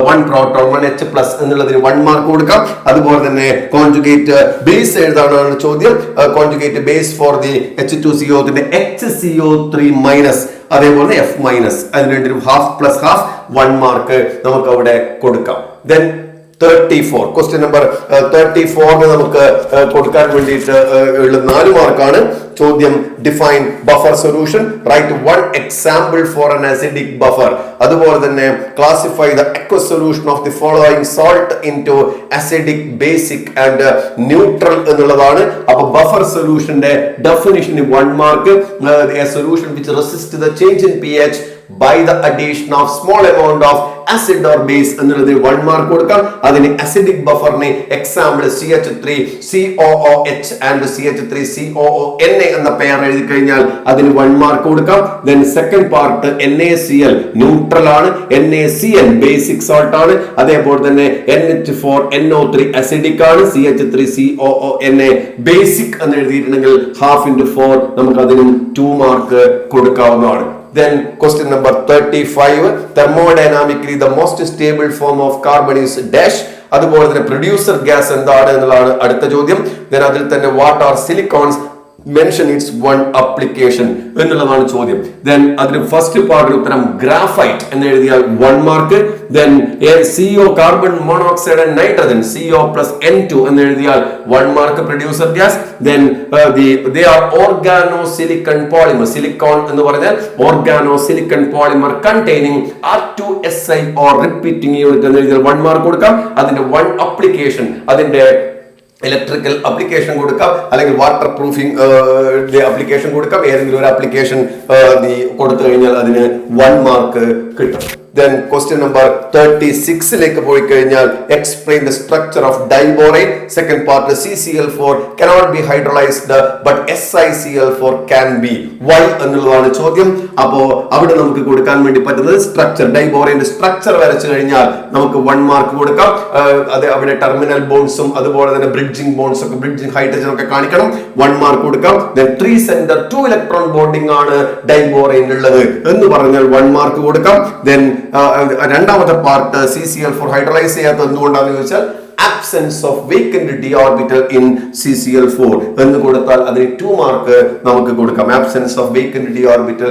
1 proton 1 H+ എന്നുള്ളതിന് 1 മാർക്ക് കൊടുക്കാം. അതുപോലെ തന്നെ കോൺജുഗേറ്റ് ബേസ് എഴുതാനാണ് ചോദ്യം. Conjugate base for the H2CO ന്റെ HCO3- അതേപോലെ F- അതിന് വേണ്ടി ഹാഫ് പ്ലസ് ഹാഫ് 1 മാർക്ക് നമുക്ക് അവിടെ കൊടുക്കാം. ദെൻ 34 ക്വസ്റ്റ്യൻ നമ്പർ 34 നമുക്ക് കൊടുക്കാൻ വേണ്ടിയിട്ട് ഉള്ള 4 മാർക്കാണ്. ചോദ്യം define buffer solution, write 1 example for an acidic buffer. അതുപോലെ തന്നെ classify the aqueous solution of the following salt into acidic, basic and neutral എന്നുള്ളതാണ്. അപ്പൊ ബഫർ സൊല്യൂഷന്റെ ഡെഫിനിഷന് 1 mark. A solution which resists the change in pH by the addition of small amount of acid or base എന്നുള്ളതിന് 1 mark കൊടുക്കാം. അതിന് acidic bufferന് example CH3COOH and CH3COONA എന്ന pair എഴുതി കഴിഞ്ഞാൽ അതിന് 1 മാർക്ക് കൊടുക്കാം. Then second part NaCl neutral ആണ്, NaCl basic salt ആണ്. അതേപോലെ തന്നെ NH4NO3 അസിഡിക് ആണ്, CH3COONA ബേസിക് എന്ന് എഴുതിയിട്ടുണ്ടെങ്കിൽ ഹാഫ് ഇൻറ്റു 4 നമുക്ക് അതിനും 2 മാർക്ക് കൊടുക്കാവുന്നതാണ്. Then question number 35, thermodynamically the most stable form of carbon is dash. അതുപോലെ തന്നെ പ്രൊഡ്യൂസർ ഗ്യാസ് എന്താണ് എന്നുള്ളതാണ് അടുത്ത ചോദ്യം. Then അതിൽ തന്നെ what are silicones mention it's one application എന്നുള്ളതാണ് ചോദ്യം. ദെൻ അതിന് ഫസ്റ്റ് പാർട്ടിന് ഉത്തരം ഗ്രാഫൈറ്റ് എന്ന് എഴുതിയാൽ 1 mark. Then CO carbon monoxide and nitrogen CO plus N2 എന്ന് എഴുതിയാൽ 1 mark producer gas. Then they are organosilicon polymer. Silicone എന്ന് പറഞ്ഞാൽ organosilicon polymer containing R2Si or repeating unit എന്ന് എഴുതിയാൽ 1 മാർക്ക് കൊടുക്കാം. അതിന്റെ 1 അപ്ലിക്കേഷൻ, അതിന്റെ ഇലക്ട്രിക്കൽ അപ്ലിക്കേഷൻ കൊടുക്കാം, അല്ലെങ്കിൽ വാട്ടർ പ്രൂഫിംഗ് അപ്ലിക്കേഷൻ കൊടുക്കാം. ഏതെങ്കിലും ഒരു അപ്ലിക്കേഷൻ കൊടുത്തു കഴിഞ്ഞാൽ അതിന് 1 മാർക്ക് കിട്ടും. Then question number 36 ലേക്ക് പോയി കഴിഞ്ഞാൽ explain the structure of diborane. Second part CCl4 cannot be hydrolyzed but SiCl4 can be. Why എന്നുള്ളതാണ് ചോദ്യം. അപ്പോ അവിടെ നമുക്ക് കൊടുക്കാൻ വേണ്ടി പറ്റുന്നത് സ്ട്രക്ചർ, ഡൈബോറേന്റെ സ്ട്രക്ചർ വരച്ചു കഴിഞ്ഞാൽ നമുക്ക് 1 മാർക്ക് കൊടുക്കാം. അത് അവിടെ ടെർമിനൽ ബോൺസും അതുപോലെ തന്നെ ബ്രിഡ്ജിംഗ് ബോൺസ് ഒക്കെ, ബ്രിഡ്ജിംഗ് ഹൈഡ്രജൻ ഒക്കെ കാണിക്കണം, 1 മാർക്ക് കൊടുക്കാം. Then 3 center 2 electron bonding ആണ് ഡൈബോറേൻ ഉള്ളത് എന്ന് പറഞ്ഞാൽ 1 മാർക്ക് കൊടുക്കാം. Then രണ്ടാമത്തെ പാർട്ട് CCl4 ഹൈഡ്രോളൈസ് ചെയ്യാത്ത എന്തുകൊണ്ടാണെന്ന് ചോദിച്ചാൽ absence of vacant d orbital in CCl4 എന്ന് കൊടുത്താൽ അതിന് 2 മാർക്ക് നമുക്ക് കൊടുക്കാം. absence of vacant d orbital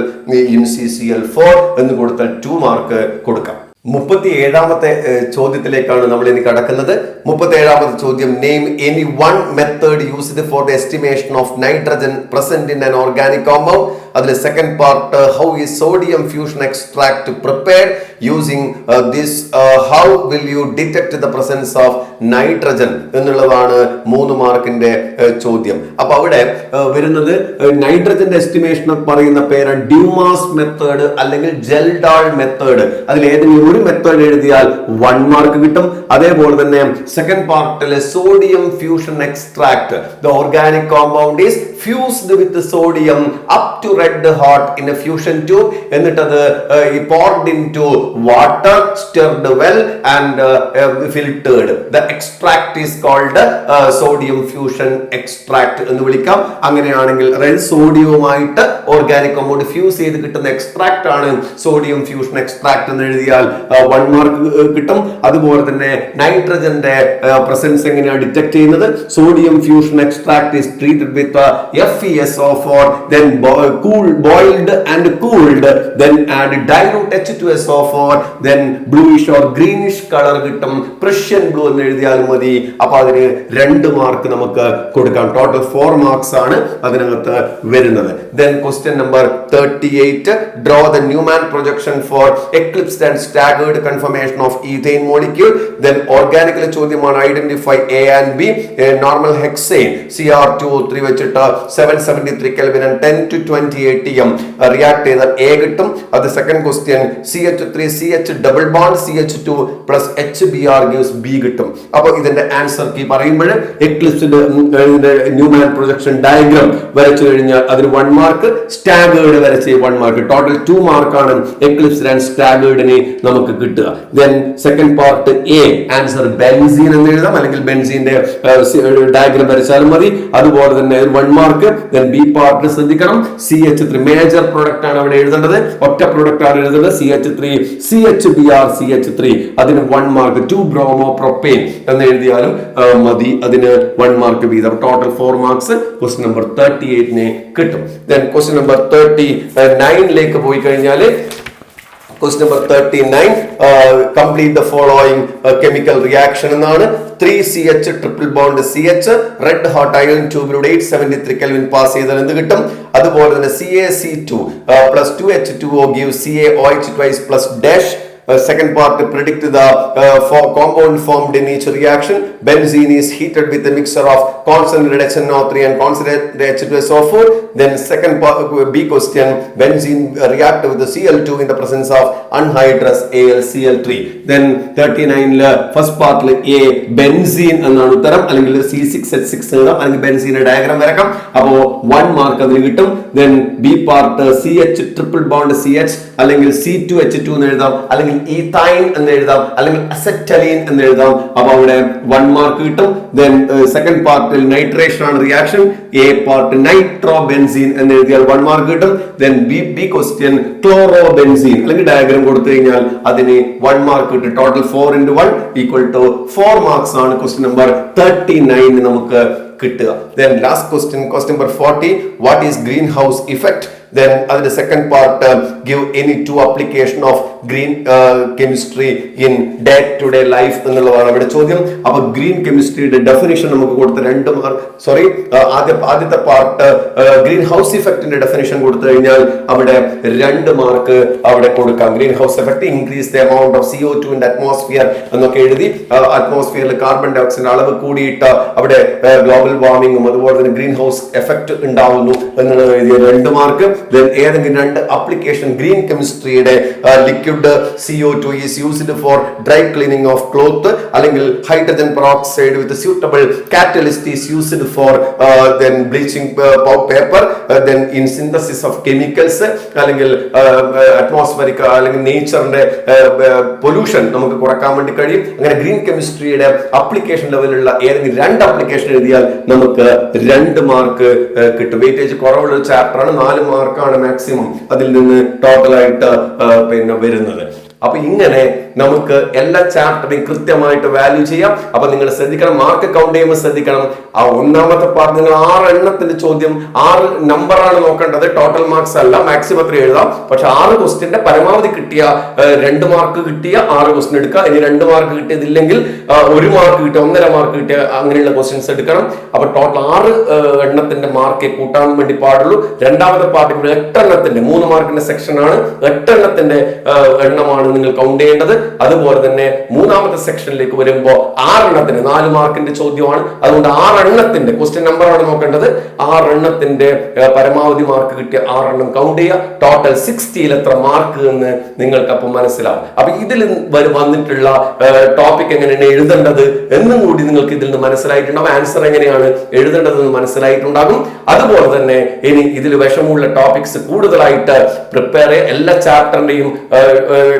in CCl4 എന്ന് കൊടുത്താൽ 2 മാർക്ക് കൊടുക്കാം. 37ാമത്തെ ചോദ്യത്തിലേക്കാണ് നമ്മൾ ഇനി കടക്കുന്നത്. 37ാമത്തെ ചോദ്യം, name any one method used for the estimation of nitrogen present in an organic compound. അതിലെ second part, how is sodium fusion extract prepared using this, how will you detect the presence of nitrogen എന്നുള്ളതാണ് 3 മാർക്കിന്റെ ചോദ്യം. അപ്പൊ അവിടെ വരുന്നത് നൈട്രജന്റെ estimation പറയുന്ന പേര് Dumas method അല്ലെങ്കിൽ ജെൽഡാൾ മെത്തേഡ്. അതിൽ ഏതെങ്കിലും ഒരു മെത്തേഡ് എഴുതിയാൽ 1 മാർക്ക് കിട്ടും. അതേപോലെ തന്നെ സെക്കൻഡ് പാർട്ടിലെ sodium fusion extract, the organic compound is fused with sodium up to red hot in a fusion tube. എന്നിട്ട് അത് poured into water, stirred well and filtered. The extract is called sodium fusion extract എന്ന് വിളിക്കാം. അങ്ങനെയാണെങ്കിൽ അതായത് സോഡിയവുമായിട്ട് organic compound fuse ചെയ്ത് കിട്ടുന്ന extract ആണ് sodium fusion extract എന്ന് എഴുതിയാൽ 1 മാർക്ക് കിട്ടും. അതുപോലെ തന്നെ നൈട്രജന്റെ പ്രസൻസ് എങ്ങനെയാണ് ഡിറ്റക്ട് ചെയ്യുന്നത്? Sodium fusion extract is treated with FeSO4, then boiled and cooled, then add dilute H2SO4, then bluish or greenish color കിട്ടും. Prussian blue എന്ന് എഴുതിയാൽ മതി. അപ്പൊ അതിന് 2 മാർക്ക് നമുക്ക് കൊടുക്കാം. ടോട്ടൽ 4 മാർക്സ് ആണ് അതിനകത്ത് വരുന്നത്. Then question number 38, draw the Newman projection for eclipsed and staggered conformation of ethane molecule. Then organic ചോദ്യമാണ്, identify A and B. Normal hexane Cr2O3 വെച്ചിട്ട് 773 Kelvin and 10 to 20 atm react ചെയ്താൽ A കിട്ടും. അത് second question. CH3 CH double bond CH2 plus HBr gives B കിട്ടും. അപ്പൊ ഇതിന്റെ answer key പറയുമ്പോൾ എക്ലിപ്സിന്റെ Newman projection diagram വരച്ചു കഴിഞ്ഞാൽ അതിന് 1 മാർക്ക്, സ്റ്റാഗേർഡ് വരച്ച് 1 മാർക്ക്. ടോട്ടൽ 2 മാർക്കാണ് എക്ലിപ്സ് ആൻഡ് സ്റ്റാഗേർഡിന് നമുക്ക് കിട്ടുക. Then second part A, answer benzene എന്ന് എഴുതാം, അല്ലെങ്കിൽ ബെൻസീന്റെ ഡയഗ്രാം വരച്ചാലും മതി. അതുപോലെ തന്നെ 1 മാർക്ക്. ദെൻ ബി പാർട്ട് ശ്രദ്ധിക്കണം, CH3 മേജർ പ്രൊഡക്റ്റ് ആണ് അവിടെ എഴുതേണ്ടത്, ഒറ്റ പ്രൊഡക്റ്റ് ആണ് എഴുതേണ്ടത്. CH3 CHBr CH3 അതിന് 1 മാർക്ക്. 2 ബ്രോമോ പ്രൊപ്പെയിൻ എന്ന് എഴുതിയാലും മതി, അതിന് 1 മാർക്ക് വീതം. ടോട്ടൽ 4 മാർക്സ് ക്വസ്റ്റ്യൻ നമ്പർ 38 കിട്ടും. ദെൻ ക്വസ്റ്റ്യൻ നമ്പർ 39 പോയി കഴിഞ്ഞാൽ Question number 39, complete the following chemical reaction എന്നാണ്. 3CH triple bond CH red hot iron ട്യൂബിലൂടെ 873 Kelvin pass ചെയ്താൽ എന്ത് കിട്ടും? അതുപോലെ തന്നെ CaC2 plus 2H2O gives CaOH twice plus dash. Second part, predict the compound formed in each reaction. Benzene is heated with a mixture of concentrated HNO3 and concentrated H2SO4. Then second part, B question, benzene react with the Cl2 in the presence of anhydrous AlCl3. Then 39 first part A, benzene എന്നാണ് ഉത്തരം, അല്ലെങ്കിൽ C6H6 എഴുതാം, അല്ലെങ്കിൽ ബെൻസീന്റെ diagram വരക്കാം. അപ്പോൾ 1 mark അതിന് കിട്ടും. Then B part CH triple bond CH അല്ലെങ്കിൽ C2H2 എന്ന് എഴുതാം, അല്ലെങ്കിൽ ഈഥൈൻ എന്ന് എഴുതാം, അല്ലെങ്കിൽ അസെറ്റലീൻ എന്ന് എഴുതാം. അപ്പൊ അവിടെ 1 മാർക്ക് കിട്ടും. ദെൻ സെക്കൻഡ് പാർട്ടിൽ നൈട്രേഷൻ ആണ് reaction. A part nitro benzene എന്ന് എഴുതിയാൽ 1 മാർക്ക് കിട്ടും. Then B question chloro benzene, അല്ലെങ്കിൽ ഡയഗ്രാം കൊടുത്തു കഴിഞ്ഞാൽ അതിന് 1 മാർക്ക് കിട്ടും. Total 4 into 1 equal to 4 marks ആണ് ക്വസ്റ്റ്യൻ നമ്പർ 39 നമുക്ക് കിട്ടുക. Then last question number 40, what is greenhouse effect? Then the second part, give any two application of green chemistry in day to day life എന്നുള്ളതാണ് ഇവിടെ ചോദ്യം. അപ്പൊ green കെമിസ്ട്രിയുടെ definition നമുക്ക് കൊടുത്ത ആദ്യത്തെ പാർട്ട് ഗ്രീൻ ഹൗസ് ഇഫക്റ്റിന്റെ ഡെഫിനിഷൻ കൊടുത്തു കഴിഞ്ഞാൽ അവിടെ 2 മാർക്ക് അവിടെ കൊടുക്കാം. Green house effect increase the amount of CO2 in atmosphere എന്നൊക്കെ എഴുതി, അറ്റ്മോസ്ഫിയറിൽ കാർബൺ ഡൈ ഓക്സൈഡിന്റെ അളവ് കൂടിയിട്ട് അവിടെ ഗ്ലോബൽ വാർമിംഗും അതുപോലെ തന്നെ ഗ്രീൻ ഹൗസ് എഫക്ട് ഉണ്ടാവുന്നു എന്നുള്ളത് എഴുതിയ 2 മാർക്ക്. ഏതെങ്കിലും 2 ആപ്ലിക്കേഷൻ ഗ്രീൻ കെമിസ്ട്രിയുടെ liquid CO2 is used for dry cleaning of cloth, അല്ലെങ്കിൽ hydrogen peroxide with suitable catalyst is used for bleaching paper, in synthesis of chemicals, അല്ലെങ്കിൽ അറ്റ്മോസ്ഫറിക് അല്ലെങ്കിൽ നേച്ചറിന്റെ പൊല്യൂഷൻ നമുക്ക് കുറക്കാൻ വേണ്ടി കഴിയും. അങ്ങനെ ഗ്രീൻ കെമിസ്ട്രിയുടെ ആപ്ലിക്കേഷൻ ലെവലിലുള്ള ഏതെങ്കിലും 2 ആപ്ലിക്കേഷൻ എഴുതിയാൽ നമുക്ക് 2 മാർക്ക് കിട്ടും. വെയിറ്റേജ് കുറവുള്ള ഒരു ചാപ്റ്ററാണ്, 4 മാർക്കാണ് മാക്സിമം അതിൽ നിന്ന് ടോട്ടലായിട്ട് വരുന്നത്. അപ്പൊ ഇങ്ങനെ നമുക്ക് എല്ലാ ചാപ്റ്ററിനെയും കൃത്യമായിട്ട് വാല്യൂ ചെയ്യാം. അപ്പൊ നിങ്ങൾ ശ്രദ്ധിക്കണം, മാർക്ക് കൗണ്ട് ചെയ്യുമ്പോൾ ശ്രദ്ധിക്കണം. ആ ഒന്നാമത്തെ പാർട്ട് നിങ്ങൾ 6 എണ്ണത്തിന്റെ ചോദ്യം 6 നമ്പറാണ് നോക്കേണ്ടത്, ടോട്ടൽ മാർക്സ് അല്ല. മാക്സിമം 3 എഴുതാം, പക്ഷെ 6 ക്വസ്റ്റ്യന്റെ പരമാവധി കിട്ടിയ 2 മാർക്ക് കിട്ടിയ 6 ക്വസ്റ്റ്യൻ എടുക്കുക. ഇനി 2 മാർക്ക് കിട്ടിയതില്ലെങ്കിൽ 1 മാർക്ക് കിട്ടിയ 1.5 മാർക്ക് കിട്ടിയ അങ്ങനെയുള്ള ക്വസ്റ്റ്യൻസ് എടുക്കണം. അപ്പൊ ടോട്ടൽ 6 എണ്ണത്തിന്റെ മാർക്ക് കൂട്ടാൻ വേണ്ടി പാടുള്ളൂ. രണ്ടാമത്തെ പാർട്ടിൽ 8 എണ്ണത്തിന്റെ 3 മാർക്കിന്റെ സെക്ഷൻ ആണ്, 8 എണ്ണത്തിന്റെ എണ്ണമാണ് നിങ്ങൾ കൗണ്ട് ചെയ്യേണ്ടത്. അതുപോലെ തന്നെ മൂന്നാമത്തെ സെക്ഷനിലേക്ക് വരുമ്പോൾ 6 എണ്ണത്തിന് 4 മാർക്കിന്റെ ചോദ്യമാണ്. അതുകൊണ്ട് 6 എണ്ണത്തിന്റെ ക്വസ്റ്റ്യൻ നമ്പറാണ് നോക്കേണ്ടത്. 6 എണ്ണത്തിന്റെ പരമാവധി മാർക്ക് കിട്ടിയ 6 എണ്ണം കൗണ്ട് ചെയ്യുക. ടോട്ടൽ 60ൽ എത്ര മാർക്ക് എന്ന് നിങ്ങൾക്ക് അപ്പം മനസ്സിലാവും. അപ്പൊ ഇതിൽ വന്നിട്ടുള്ള ടോപ്പിക് എങ്ങനെയാണ് എഴുതേണ്ടത് എന്നും കൂടി നിങ്ങൾക്ക് ഇതിൽ നിന്ന് മനസ്സിലായിട്ടുണ്ടാവും. ആൻസർ എങ്ങനെയാണ് എഴുതേണ്ടതെന്ന് മനസ്സിലായിട്ടുണ്ടാകും. അതുപോലെ തന്നെ ഇനി ഇതിൽ വിഷമുള്ള ടോപ്പിക്സ് കൂടുതലായിട്ട് പ്രിപ്പയർ ചെയ്യുക. എല്ലാ ചാപ്റ്ററിന്റെയും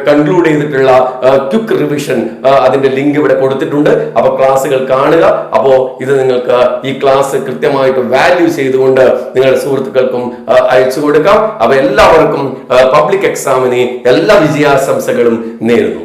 കൺക്ലൂഡ് ചെയ്തിട്ടുള്ള ക്വിക്ക് റിവിഷൻ അതിന്റെ ലിങ്ക് ഇവിടെ കൊടുത്തിട്ടുണ്ട്. അപ്പൊ ക്ലാസ്സുകൾ കാണുക. അപ്പോ ഇത് നിങ്ങൾക്ക് ഈ ക്ലാസ് കൃത്യമായിട്ട് വാല്യൂ ചെയ്തുകൊണ്ട് നിങ്ങളുടെ സുഹൃത്തുക്കൾക്കും അയച്ചു കൊടുക്കാം. അപ്പൊ എല്ലാവർക്കും പബ്ലിക് എക്സാമിന് എല്ലാ വിജയാശംസകളും നേരുന്നു.